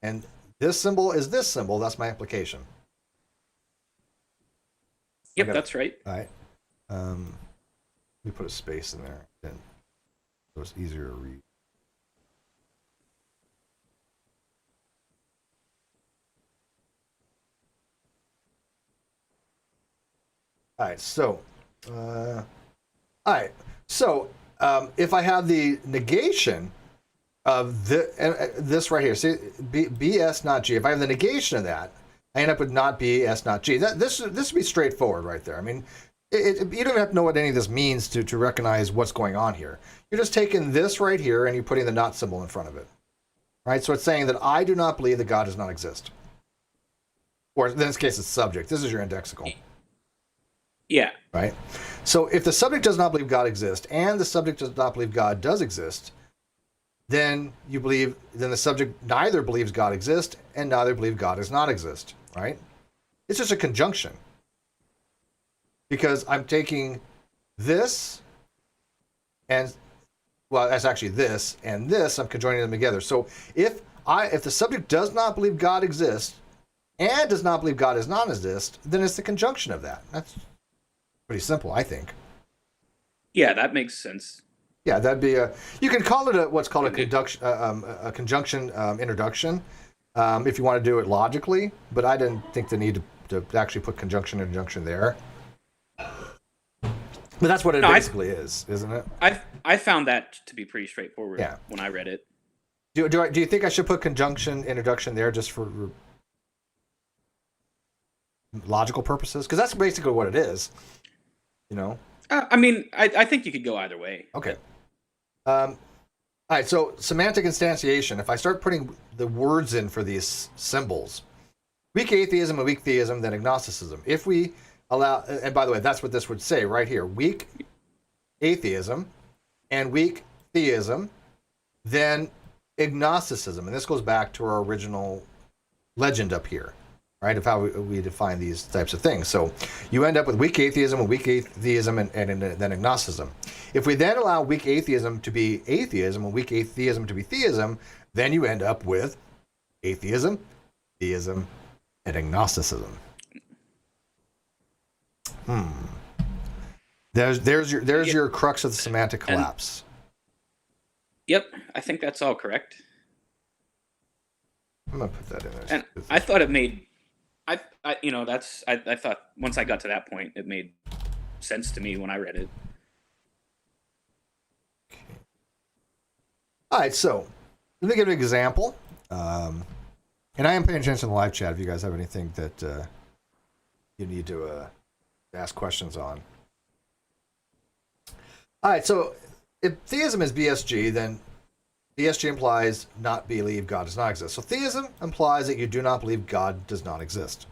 and this symbol is this symbol, that's my implication. Yep, that's right. All right. Let me put a space in there, then so it's easier to read. All right, so, if I have the negation of this right here, see, BS not G, if I have the negation of that, I end up with not BS not G. This would be straightforward right there. I mean, you don't even have to know what any of this means to recognize what's going on here. You're just taking this right here and you're putting the not symbol in front of it, right? So it's saying that I do not believe that God does not exist. Or in this case, it's subject. This is your indexical. Yeah. Right? So if the subject does not believe God exists and the subject does not believe God does exist, then the subject neither believes God exists and neither believe God does not exist, right? It's just a conjunction. Because I'm taking this and, well, that's actually this and this, I'm conjoining them together. So if the subject does not believe God exists and does not believe God does not exist, then it's the conjunction of that. That's pretty simple, I think. Yeah, that makes sense. Yeah, that'd be you can call it what's called a conjunction introduction, if you want to do it logically, but I didn't think the need to actually put conjunction introduction there. But that's what it basically is, isn't it? I found that to be pretty straightforward when I read it. Do you think I should put conjunction introduction there just for logical purposes? Because that's basically what it is, you know? I mean, I think you could go either way. Okay. All right, so semantic instantiation. If I start putting the words in for these symbols, weak atheism and weak theism, then agnosticism. If we allow, and by the way, that's what this would say right here, weak atheism and weak theism, then agnosticism. And this goes back to our original legend up here, right, of how we define these types of things. So you end up with weak atheism and weak atheism and then agnosticism. If we then allow weak atheism to be atheism and weak atheism to be theism, then you end up with atheism, theism, and agnosticism. There's your crux of the semantic collapse. Yep, I think that's all correct. I'm gonna put that in there. And I thought it made, I thought once I got to that point, it made sense to me when I read it. Okay. All right, so let me give an example. And I am paying attention to the live chat if you guys have anything that you need to ask questions on. All right, so if theism is BSG, then BSG implies not believe God does not exist. So theism implies that you do not believe God does not exist.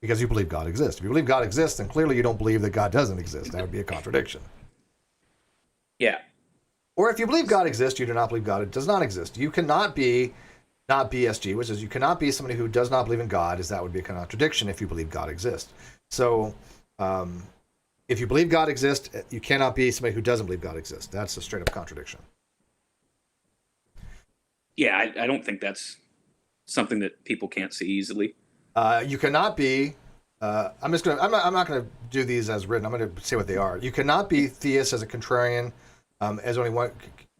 Because you believe God exists. If you believe God exists, then clearly you don't believe that God doesn't exist. That would be a contradiction. Yeah. Or if you believe God exists, you do not believe God does not exist. You cannot be not BSG, which is you cannot be somebody who does not believe in God, as that would be a contradiction if you believe God exists. So if you believe God exists, you cannot be somebody who doesn't believe God exists. That's a straight up contradiction. Yeah, I don't think that's something that people can't see easily. You cannot be. I'm not gonna do these as written. I'm gonna say what they are. You cannot be theist as a contrarian, as only one.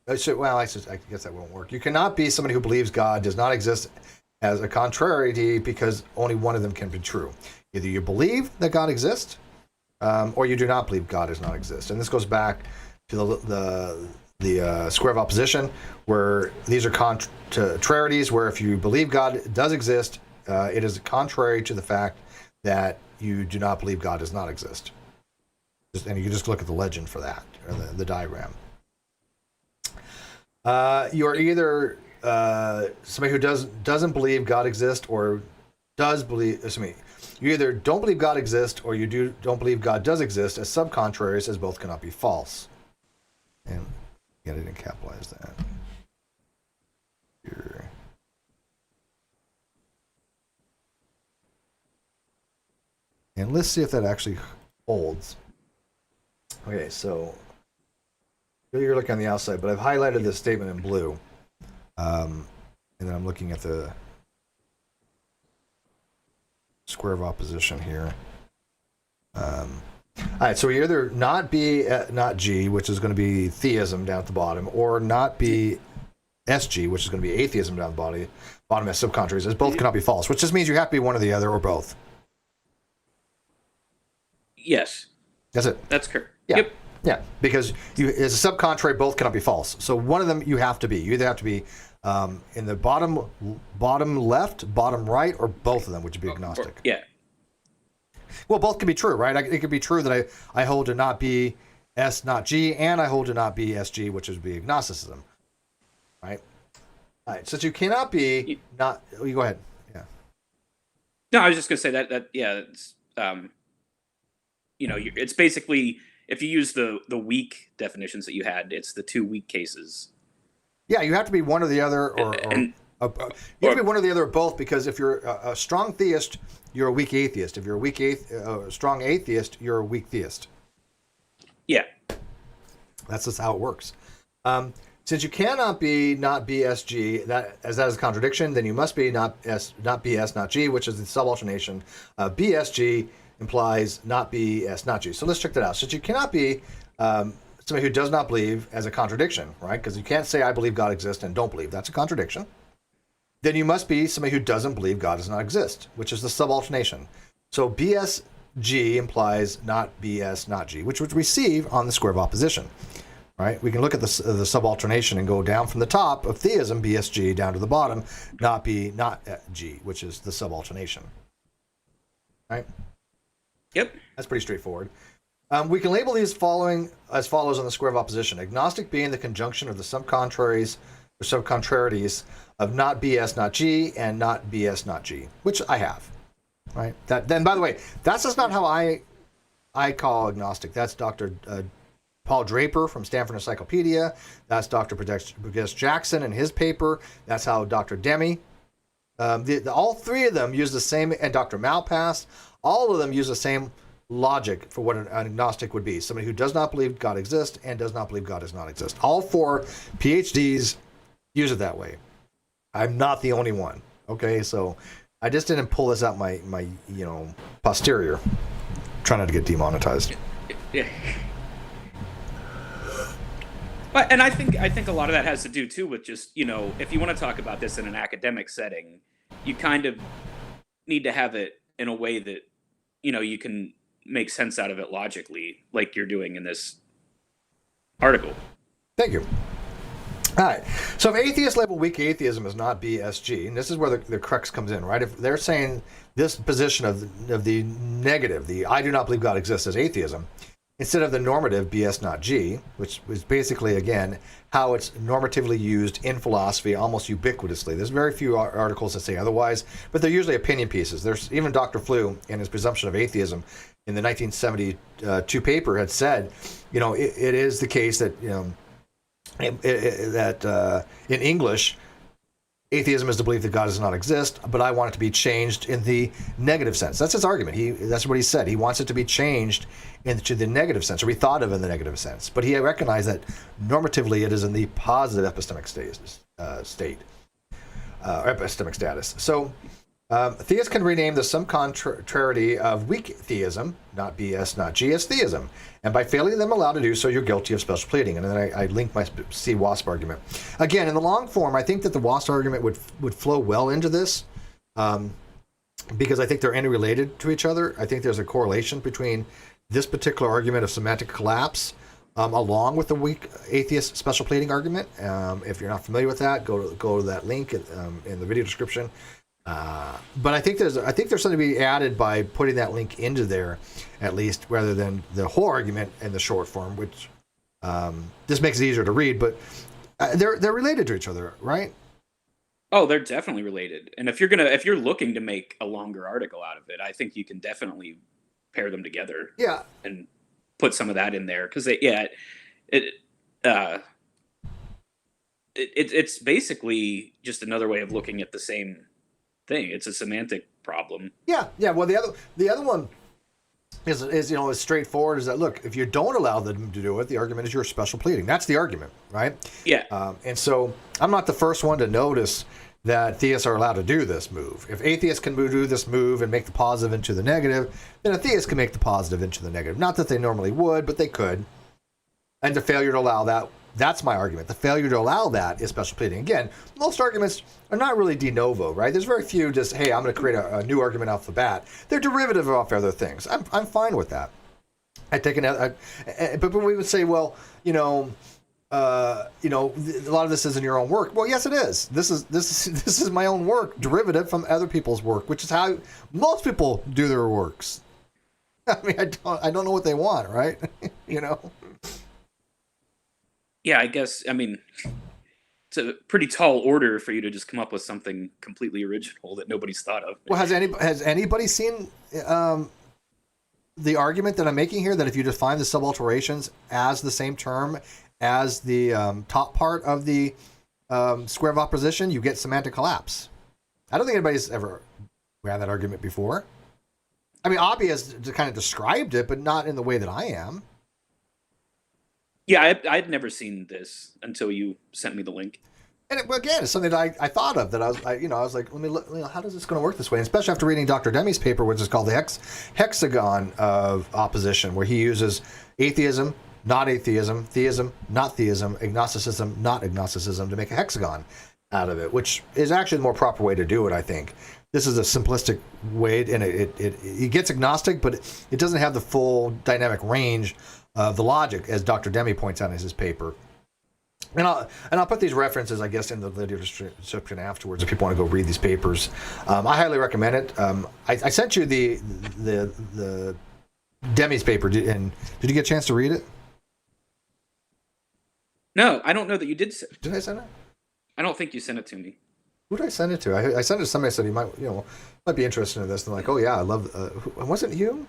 Well, I guess that won't work. You cannot be somebody who believes God does not exist as a contrariety because only one of them can be true. Either you believe that God exists, or you do not believe God does not exist. And this goes back to the square of opposition, where these are contrarieties, where if you believe God does exist, it is contrary to the fact that you do not believe God does not exist. And you can just look at the legend for that, or the diagram. You are either somebody who doesn't believe God exists, or does believe. You either don't believe God exists, or you don't believe God does exist, as subcontraries, as both cannot be false. And again, I didn't capitalize that. Here. And let's see if that actually holds. Okay, so you're looking on the outside, but I've highlighted this statement in blue. And then I'm looking at the square of opposition here. All right, so we either not B, not G, which is going to be theism down at the bottom, or not be SG, which is going to be atheism down at the bottom as subcontraries, as both cannot be false, which just means you have to be one or the other, or both. Yes. That's it. That's correct. Yeah. Yep. Yeah, because as a subcontrary, both cannot be false. So one of them you have to be. You either have to be in the bottom left, bottom right, or both of them, which would be agnostic. Yeah. Well, both can be true, right? It could be true that I hold to not be S, not G, and I hold to not be SG, which would be agnosticism, right? All right, since you cannot be not, you go ahead. Yeah. No, I was just going to say that yeah, it's it's basically, if you use the weak definitions that you had, it's the two weak cases. Yeah, you have to be one or the other, or you have to be one or the other, or both, because if you're a strong theist, you're a weak atheist. If you're a strong atheist, you're a weak theist. Yeah. That's just how it works. Since you cannot be not BSG, that is a contradiction, then you must be not BS, not G, which is the subalternation. BSG implies not BS, not G. So let's check that out. Since you cannot be somebody who does not believe, as a contradiction, right? Because you can't say I believe God exists and don't believe. That's a contradiction. Then you must be somebody who doesn't believe God does not exist, which is the subalternation. So BSG implies not BS, not G, which would receive on the square of opposition, right? We can look at the subalternation and go down from the top of theism, BSG, down to the bottom, not B, not G, which is the subalternation, right? Yep. That's pretty straightforward. We can label these following as follows on the square of opposition. Agnostic being the conjunction of the subcontraries or subcontrarities of not BS, not G, and not BS, not G, which I have, right? Then, by the way, that's just not how I call agnostic. That's Dr. Paul Draper from Stanford Encyclopedia. That's Dr. Burgess-Jackson in his paper. That's how Dr. Demey. All three of them use the same, and Dr. Malpass, all of them use the same logic for what an agnostic would be. Somebody who does not believe God exists and does not believe God does not exist. All four PhDs use it that way. I'm not the only one. Okay, so I just didn't pull this out my posterior. Try not to get demonetized. Yeah. But, and I think a lot of that has to do too with just, if you want to talk about this in an academic setting, you kind of need to have it in a way that, you can make sense out of it logically, like you're doing in this article. Thank you. All right. So if atheists label weak atheism as not BSG, and this is where the crux comes in, right? If they're saying this position of the negative, the I do not believe God exists as atheism, instead of the normative BS not G, which is basically, again, how it's normatively used in philosophy almost ubiquitously. There's very few articles that say otherwise, but they're usually opinion pieces. There's even Dr. Flew, in his presumption of atheism in the 1972 paper, had said, it is the case that, that in English, atheism is the belief that God does not exist, but I want it to be changed in the negative sense. That's his argument. That's what he said. He wants it to be changed into the negative sense, or be thought of in the negative sense. But he recognized that normatively it is in the positive epistemic epistemic status. So theists can rename the some contrariety of weak theism, not BS, not G, as theism. And by failing them allowed to do so, you're guilty of special pleading. And then I link my C-WASP argument. Again, in the long form, I think that the WASP argument would flow well into this, because I think they're interrelated to each other. I think there's a correlation between this particular argument of semantic collapse, along with the weak atheist special pleading argument. If you're not familiar with that, go to that link in the video description. But I think there's something to be added by putting that link into there, at least, rather than the whole argument in the short form, which this makes it easier to read. But they're related to each other, right? Oh, they're definitely related. And if you're looking to make a longer article out of it, I think you can definitely pair them together. Yeah. And put some of that in there because it's basically just another way of looking at the same thing. It's a semantic problem. Yeah. Well, the other one is as straightforward as that. Look, if you don't allow them to do it, the argument is your special pleading. That's the argument, right? Yeah. And so I'm not the first one to notice that theists are allowed to do this move. If atheists can do this move and make the positive into the negative, then a theist can make the positive into the negative. Not that they normally would, but they could. And the failure to allow that, that's my argument. The failure to allow that is special pleading. Again, most arguments are not really de novo, right? There's very few just, hey, I'm going to create a new argument off the bat. They're derivative off other things. I'm fine with that. But we would say, well, a lot of this is in your own work. Well, yes, it is. This is my own work, derivative from other people's work, which is how most people do their works. I mean, I don't know what they want, right? Yeah, I guess. I mean, it's a pretty tall order for you to just come up with something completely original that nobody's thought of. Well, has anybody seen the argument that I'm making here, that if you define the subalterations as the same term as the top part of the square of opposition, you get semantic collapse? I don't think anybody's ever had that argument before. I mean, Oppy has kind of described it, but not in the way that I am. Yeah, I'd never seen this until you sent me the link. And again, it's something that I thought of, that I was like, let me look, how does this going to work this way? And especially after reading Dr. Demey's paper, which is called the Hexagon of opposition, where he uses atheism, not atheism, theism, not theism, agnosticism, not agnosticism, to make a hexagon out of it, which is actually the more proper way to do it, I think. This is a simplistic way, and it gets agnostic, but it doesn't have the full dynamic range of the logic, as Dr. Demey points out in his paper. And I'll put these references, I guess, in the video description afterwards if people want to go read these papers. I highly recommend it. I sent you the Demey's paper, and did you get a chance to read it? No, I don't know that you did. Did I send it? I don't think you sent it to me. Who did I send it to? I sent it to somebody. I said, you might be interested in this. And they're like, oh yeah, I love. Wasn't it you?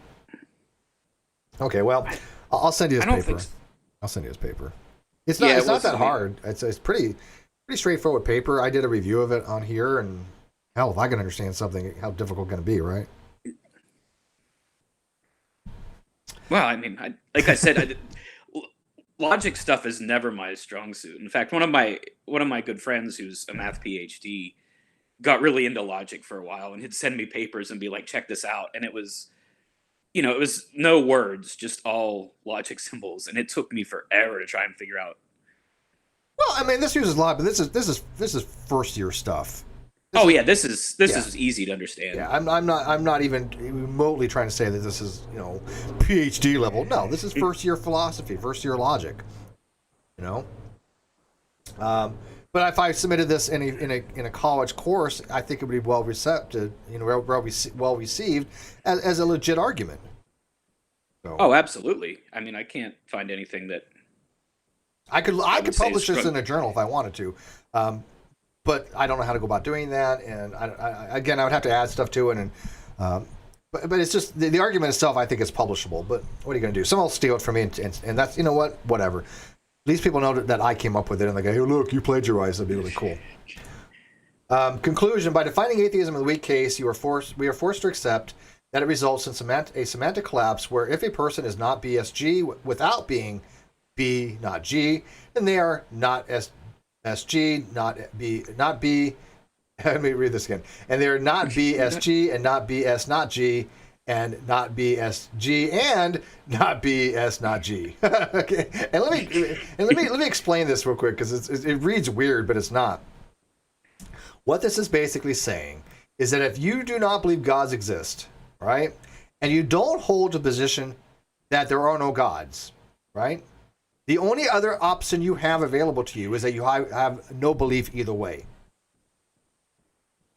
Okay, well, I'll send you his paper. I'll send you his paper. It's not that hard. It's pretty straightforward paper. I did a review of it on here, and hell, if I can understand something, how difficult can it be, right? Well, I mean, like I said, logic stuff is never my strong suit. In fact, one of my good friends who's a math PhD got really into logic for a while, and he'd send me papers and be like, check this out. And it was no words, just all logic symbols. And it took me forever to try and figure out. Well, I mean, this uses a lot, but this is first year stuff. This is easy to understand. Yeah, I'm not even remotely trying to say that this is PhD level. No, this is first year philosophy, first year logic. But if I submitted this in a college course, I think it would be well received, well received as a legit argument. So, oh, absolutely. I mean, I can't find anything that I could publish this in a journal if I wanted to. But I don't know how to go about doing that, and I would have to add stuff to it, and but it's just the argument itself. I think is publishable. But what are you going to do? Someone will steal it from me, and that's whatever. These people know that I came up with it, and they go, "Hey, look, you plagiarized. That'd be really cool." Conclusion: by defining atheism in the weak case, we are forced to accept that it results in a semantic collapse, where if a person is not BSG without being B, not G, then they are not SG, not B. Let me read this again. And they're not BSG and not BS, not G, and not BSG and not BS, not G. Okay. And let me explain this real quick, because it reads weird, but it's not. What this is basically saying is that if you do not believe gods exist, right, and you don't hold a position that there are no gods, right? The only other option you have available to you is that you have no belief either way.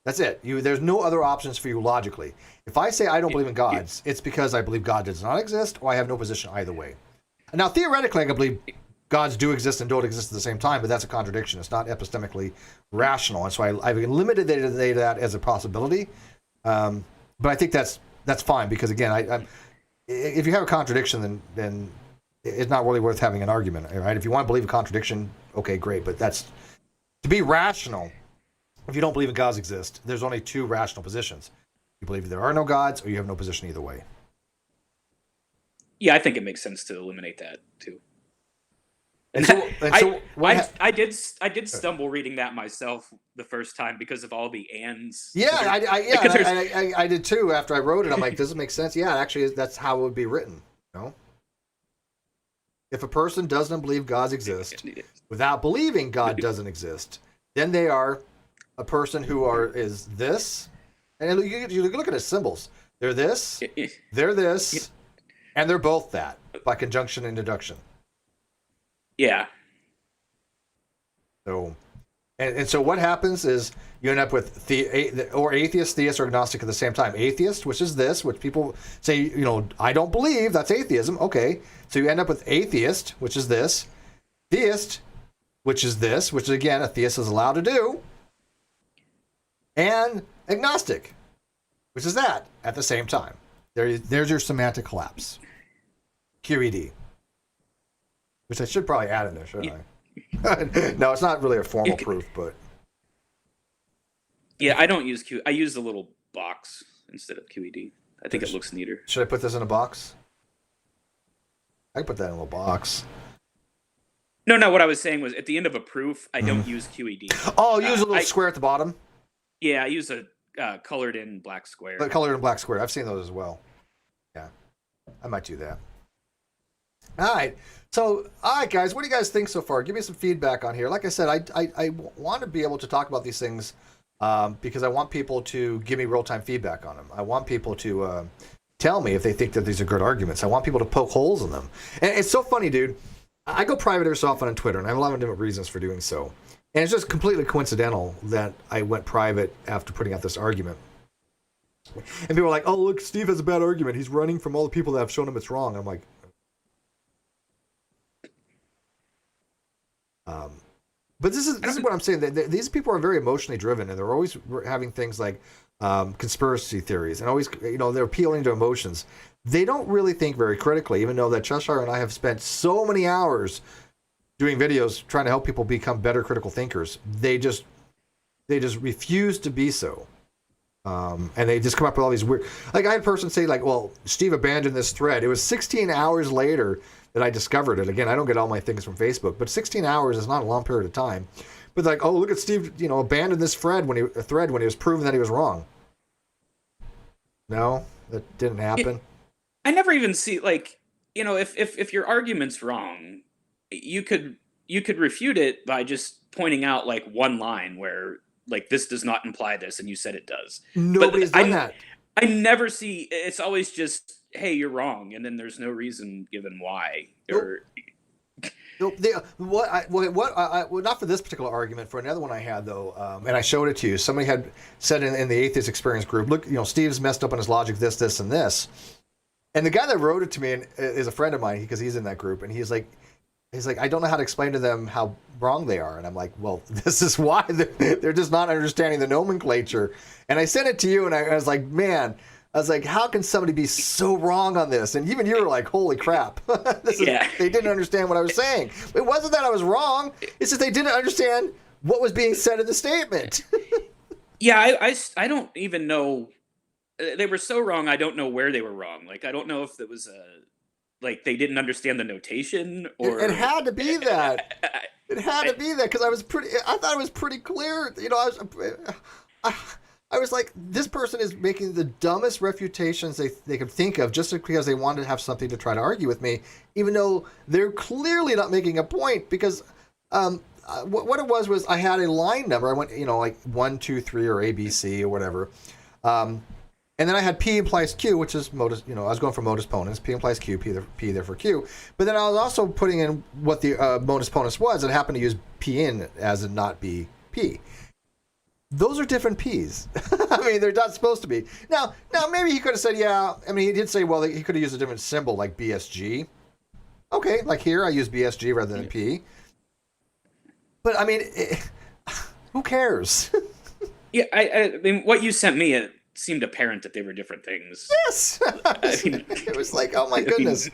That's it. There's no other options for you logically. If I say I don't believe in gods, it's because I believe God does not exist, or I have no position either way. Now, theoretically, I can believe gods do exist and don't exist at the same time, but that's a contradiction. It's not epistemically rational, and so I've limited that as a possibility. But I think that's fine because, again, if you have a contradiction, then it's not really worth having an argument, right? If you want to believe a contradiction, okay, great. But that's to be rational. If you don't believe in gods exist, there's only two rational positions. You believe there are no gods, or you have no position either way. Yeah, I think it makes sense to eliminate that too. I did stumble reading that myself the first time because of all the ands. Yeah, I did too. After I wrote it, I'm like, does it make sense? Yeah, actually, that's how it would be written. You know? If a person doesn't believe gods exist, without believing God doesn't exist, then they are a person who is this. And you look at his symbols. They're this, they're this, and they're both that by conjunction and deduction. Yeah. So, and so what happens is you end up with atheist, theist, or agnostic at the same time. Atheist, which is this, which people say, I don't believe, that's atheism. Okay. So you end up with atheist, which is this. Theist, which is this, which again, a theist is allowed to do. And agnostic, which is that at the same time. There's your semantic collapse. QED. Which I should probably add in there, shouldn't I? No, it's not really a formal proof, but... Yeah, I don't use I use the little box instead of QED. I think it looks neater. Should I put this in a box? I can put that in a little box. No, what I was saying was at the end of a proof, I don't use QED. Oh, use a little square at the bottom? Yeah, I use a colored in black square. The colored in black square. I've seen those as well. Yeah, I might do that. All right. So, all right, guys, what do you guys think so far? Give me some feedback on here. Like I said, I want to be able to talk about these things because I want people to give me real-time feedback on them. I want people to tell me if they think that these are good arguments. I want people to poke holes in them. And it's so funny, dude. I go private every so often on Twitter, and I have a lot of different reasons for doing so. And it's just completely coincidental that I went private after putting out this argument. And people are like, oh, look, Steve has a bad argument. He's running from all the people that have shown him it's wrong. I'm like... But this is what I'm saying. These people are very emotionally driven, and they're always having things like conspiracy theories, and always, they're appealing to emotions. They don't really think very critically, even though that Cheshire and I have spent so many hours doing videos trying to help people become better critical thinkers. They just refuse to be so. And they just come up with all these weird... Like, I had a person say, like, well, Steve abandoned this thread. It was 16 hours later that I discovered it. Again, I don't get all my things from Facebook, but 16 hours is not a long period of time. But like, oh, look at Steve, abandoned this thread when he was proven that he was wrong. No, that didn't happen. I never even see, like, if your argument's wrong, you could refute it by just pointing out like one line where like this does not imply this, and you said it does. Nobody's done that. I never see. It's always just, hey, you're wrong, and then there's no reason given why. Nope. Not for this particular argument. For another one I had though, and I showed it to you. Somebody had said in the Atheist Experience group, look, Steve's messed up on his logic, this, and this. And the guy that wrote it to me is a friend of mine because he's in that group, and he's like, I don't know how to explain to them how wrong they are. And I'm like, well, this is why they're just not understanding the nomenclature. And I sent it to you, and I was like, man, how can somebody be so wrong on this? And even you were like, holy crap. They didn't understand what I was saying. It wasn't that I was wrong. It's just they didn't understand what was being said in the statement. Yeah, I don't even know. They were so wrong, I don't know where they were wrong. Like, I don't know if it was like they didn't understand the notation, or it had to be that. It had to be that because I thought it was pretty clear. I was like, this person is making the dumbest refutations they could think of just because they wanted to have something to try to argue with me, even though they're clearly not making a point. Because what it was I had a line number. I went, like 1, 2, 3 or ABC or whatever. And then I had P implies Q, which is modus. I was going for modus ponens. P implies Q. P therefore Q. But then I was also putting in what the modus ponens was, and happened to use P in as in not be P. Those are different P's. I mean, they're not supposed to be. Now maybe he could have said, yeah. I mean, he did say, well, he could have used a different symbol like BSG. Okay, like here I use BSG rather than P. But I mean, who cares? Yeah, I mean, what you sent me, it seemed apparent that they were different things. Yes. It was like, oh my goodness.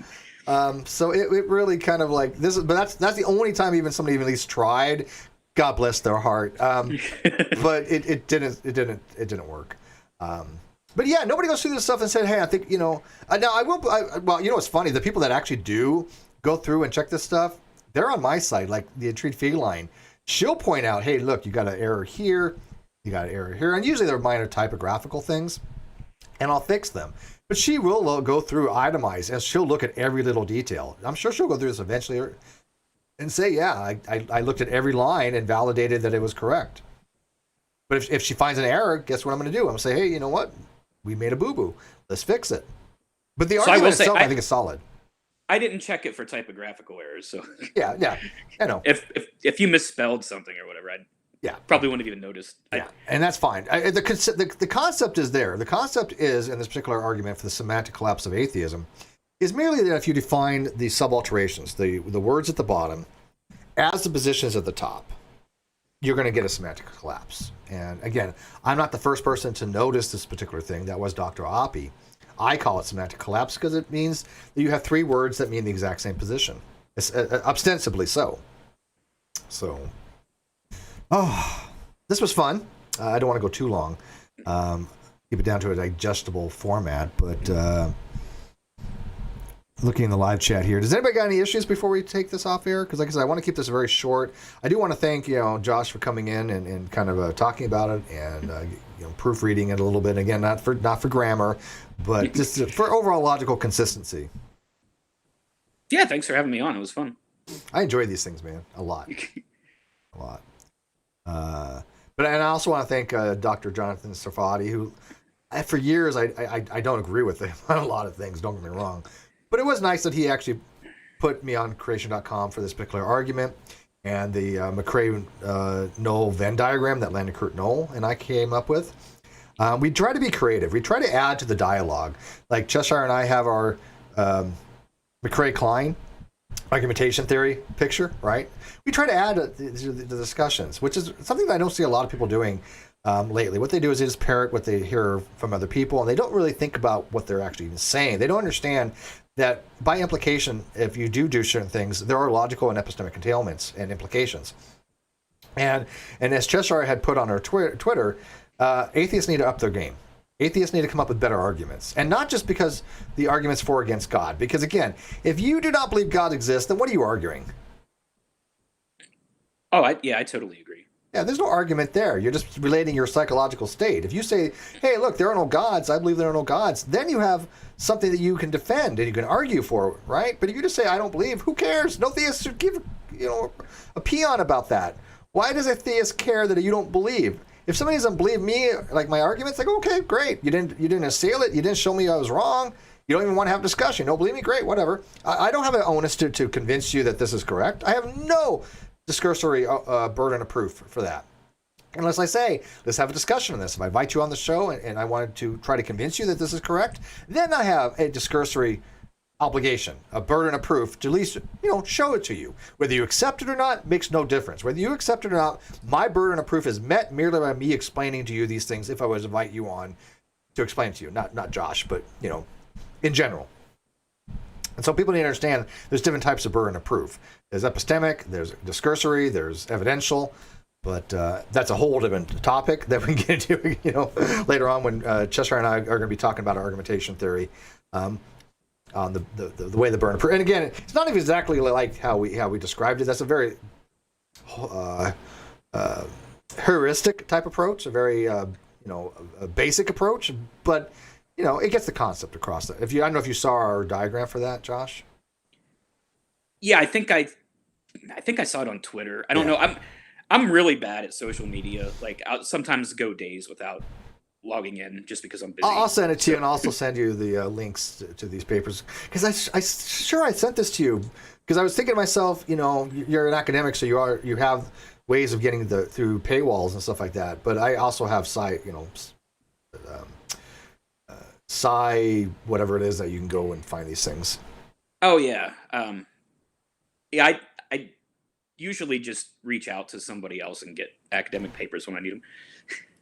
So it really kind of like this is, but that's the only time even somebody even at least tried. God bless their heart. But it didn't work. But yeah, nobody goes through this stuff and said, hey, I think, now I will, well, what's funny, the people that actually do go through and check this stuff, they're on my side, like the Intrigued Feline. She'll point out, hey, look, you got an error here, you got an error here, and usually they're minor typographical things, and I'll fix them. But she will go through, itemize, and she'll look at every little detail. I'm sure she'll go through this eventually and say, yeah, I looked at every line and validated that it was correct. But if she finds an error, guess what I'm going to do? I'm going to say, hey, you know what? We made a boo-boo. Let's fix it. But the argument itself, I think, is solid. I didn't check it for typographical errors, so yeah, I know. If you misspelled something or whatever, I probably wouldn't have even noticed. Yeah, and that's fine. The concept is there. The concept is, in this particular argument for the semantic collapse of atheism, is merely that if you define the subalterations, the words at the bottom, as the positions at the top, you're going to get a semantic collapse. And again, I'm not the first person to notice this particular thing. That was Dr. Oppy. I call it semantic collapse because it means that you have three words that mean the exact same position. It's, ostensibly so. So, this was fun. I don't want to go too long. Keep it down to a digestible format, but looking in the live chat here, does anybody got any issues before we take this off air? Because like I said, I want to keep this very short. I do want to thank Josh for coming in and kind of talking about it and proofreading it a little bit. Again, not for grammar, but just for overall logical consistency. Yeah, thanks for having me on. It was fun. I enjoy these things, man, a lot, a lot. And I also want to thank Dr. Jonathan Sarfati, who for years I don't agree with him on a lot of things. Don't get me wrong. But it was nice that he actually put me on creation.com for this particular argument and the McRae-Knoll Venn diagram that Landon Kurt Knoll and I came up with. We try to be creative. We try to add to the dialogue. Like Cheshire and I have our McRae-Klein argumentation theory picture, right? We try to add the discussions, which is something that I don't see a lot of people doing lately. What they do is they just parrot what they hear from other people, and they don't really think about what they're actually even saying. They don't understand that by implication, if you do certain things, there are logical and epistemic entailments and implications. And as Cheshire had put on her Twitter, atheists need to up their game. Atheists need to come up with better arguments. And not just because the argument's for or against God. Because again, if you do not believe God exists, then what are you arguing? Oh, I totally agree. Yeah, there's no argument there. You're just relating your psychological state. If you say, hey, look, there are no gods, I believe there are no gods, then you have something that you can defend and you can argue for, right? But if you just say, I don't believe, who cares? No theist should give, a peon about that. Why does a theist care that you don't believe? If somebody doesn't believe me, like my arguments, like, okay, great. You didn't assail it. You didn't show me I was wrong. You don't even want to have a discussion. You don't believe me? Great, whatever. I don't have an onus to convince you that this is correct. I have no discursory burden of proof for that. Unless I say, let's have a discussion on this. If I invite you on the show and I wanted to try to convince you that this is correct, then I have a discursory obligation, a burden of proof to at least, show it to you. Whether you accept it or not makes no difference. Whether you accept it or not, my burden of proof is met merely by me explaining to you these things if I was to invite you on to explain to you. Not Josh, but, in general. And so people need to understand there's different types of burden of proof. There's epistemic, there's discursory, there's evidential, but that's a whole different topic that we can get into, later on when Cheshire and I are going to be talking about our argumentation theory on the way the burden of proof. And again, it's not exactly like how we described it. That's a very heuristic type approach, a very a basic approach, but it gets the concept across. I don't know if you saw our diagram for that, Josh. Yeah, I think I saw it on Twitter. I don't know. I'm really bad at social media. Like, I'll sometimes go days without logging in just because I'm busy. I'll send it to you, and I'll also send you the links to these papers, because I sent this to you because I was thinking to myself, you're an academic, so you have ways of getting through paywalls and stuff like that. But I also have whatever it is that you can go and find these things. Oh yeah, yeah. I usually just reach out to somebody else and get academic papers when I need them.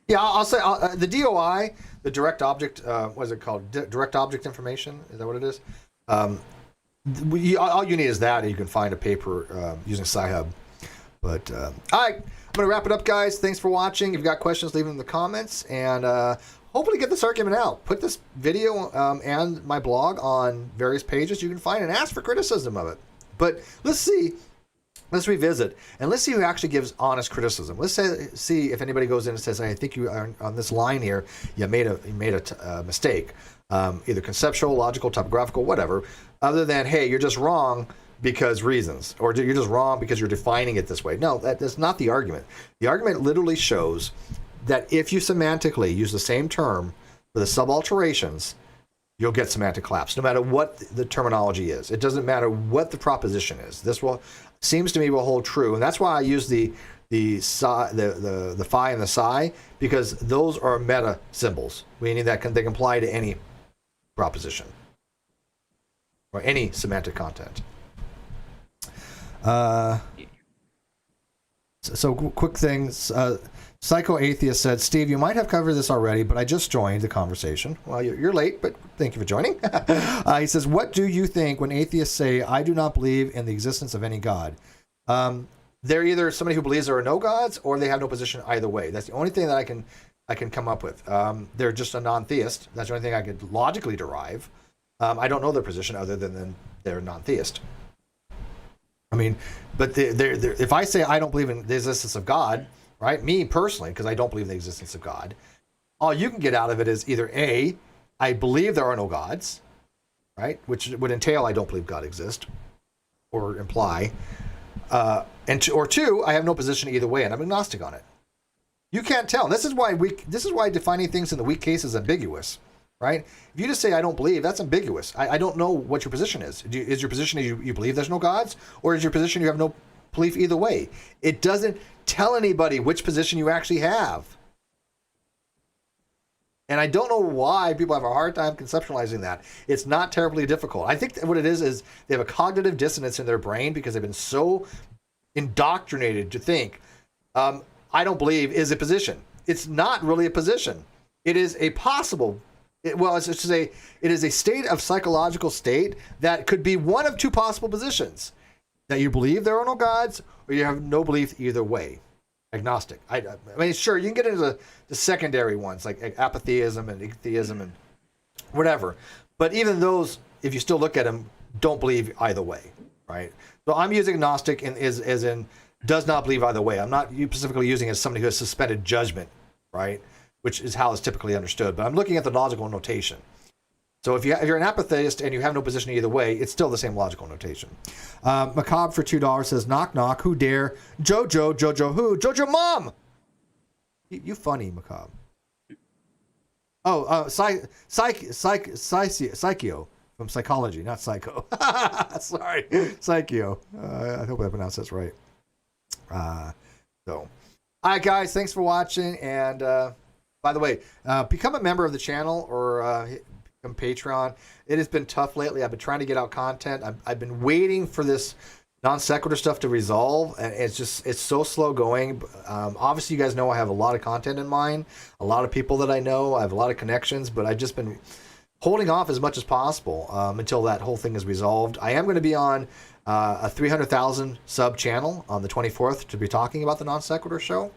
Yeah, I'll say the DOI, the direct object, what is it called? Direct object information. Is that what it is? All you need is that, and you can find a paper using Sci-Hub. But all right, I'm going to wrap it up, guys. Thanks for watching. If you've got questions, leave them in the comments, and hopefully get this argument out. Put this video and my blog on various pages you can find, and ask for criticism of it. But let's revisit, and let's see who actually gives honest criticism. Let's see if anybody goes in and says, I think you are on this line here, you made a mistake, either conceptual, logical, topographical, whatever, other than, hey, you're just wrong because reasons, or you're just wrong because you're defining it this way. No, that's not the argument. The argument literally shows that if you semantically use the same term for the subalterations, you'll get semantic collapse, no matter what the terminology is. It doesn't matter what the proposition is. This seems to me will hold true, and that's why I use the phi and the psi, because those are meta symbols, meaning that they can apply to any proposition or any semantic content. So quick things. Psycho-Atheist said, Steve, you might have covered this already, but I just joined the conversation. Well, you're late, but thank you for joining. He says, what do you think when atheists say, I do not believe in the existence of any God? They're either somebody who believes there are no gods, or they have no position either way. That's the only thing that I can come up with. They're just a non-theist. That's the only thing I could logically derive. I don't know their position other than they're non-theist. I mean, but if I say I don't believe in the existence of God, right? Me personally, because I don't believe in the existence of God, all you can get out of it is either A, I believe there are no gods, right? Which would entail I don't believe God exists, or imply, or two, I have no position either way, and I'm agnostic on it. You can't tell. This is why defining things in the weak case is ambiguous, right? If you just say I don't believe, that's ambiguous. I don't know what your position is. Is your position you believe there's no gods, or is your position you have no belief either way? It doesn't tell anybody which position you actually have. And I don't know why people have a hard time conceptualizing that. It's not terribly difficult. I think what it is they have a cognitive dissonance in their brain because they've been so indoctrinated to think, I don't believe is a position. It's not really a position. It is a possible, it is a state of psychological state that could be one of two possible positions. That you believe there are no gods, or you have no belief either way. Agnostic. I mean, sure, you can get into the secondary ones, like apatheism and atheism and whatever. But even those, if you still look at them, don't believe either way, right? So I'm using agnostic as in does not believe either way. I'm not specifically using it as somebody who has suspended judgment, right? Which is how it's typically understood. But I'm looking at the logical notation. So if you're an apatheist and you have no position either way, it's still the same logical notation. Macabre for $2 says, knock, knock, who dare? Jojo who? Jojo mom! You funny, Macabre. Oh, Psychio from psychology, not psycho. Sorry, Psychio. I hope I pronounced that right. All right, guys, thanks for watching. And by the way, become a member of the channel or Patreon. It has been tough lately. I've been trying to get out content. I've been waiting for this non sequitur stuff to resolve, and it's so slow going. Obviously, you guys know I have a lot of content in mind, a lot of people that I know, I have a lot of connections, but I've just been holding off as much as possible until that whole thing is resolved. I am going to be on a 300,000 sub channel on the 24th to be talking about the non sequitur show.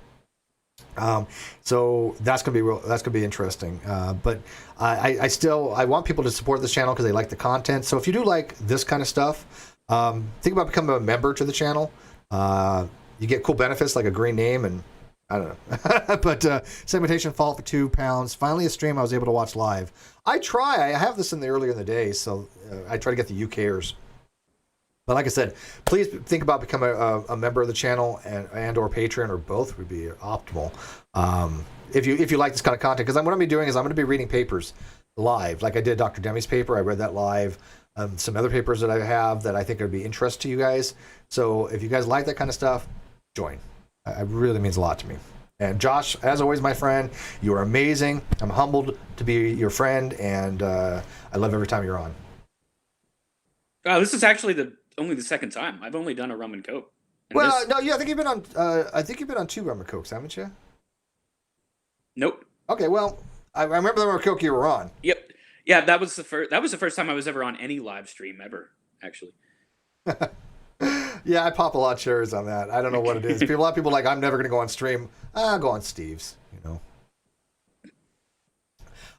So that's gonna be interesting. But I want people to support this channel because they like the content. So if you do like this kind of stuff, think about becoming a member to the channel. You get cool benefits like a green name and I don't know. But segmentation fault for £2. Finally, a stream I was able to watch live. I have this earlier in the day, so I try to get the UKers. But like I said, please think about becoming a member of the channel and or patron, or both would be optimal. If you like this kind of content, because what I'm going to be doing is I'm going to be reading papers live, like I did Dr. Demey's paper. I read that live. Some other papers that I have that I think would be interest to you guys. So if you guys like that kind of stuff, join. It really means a lot to me. And Josh, as always, my friend, you are amazing. I'm humbled to be your friend, and I love every time you're on. This is actually only the second time. I've only done a rum and coke. And Well, no, yeah, I think you've been on. I think you've been on 2 rum and cokes, haven't you? Nope. Okay, well, I remember the rum and coke you were on. Yep. Yeah, that was the first time I was ever on any live stream ever, actually. Yeah, I pop a lot of cherries on that. I don't know what it is. A lot of people are like, I'm never going to go on stream. I'll go on Steve's, you know.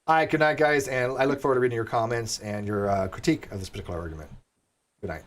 All right, good night, guys, and I look forward to reading your comments and your critique of this particular argument. Good night.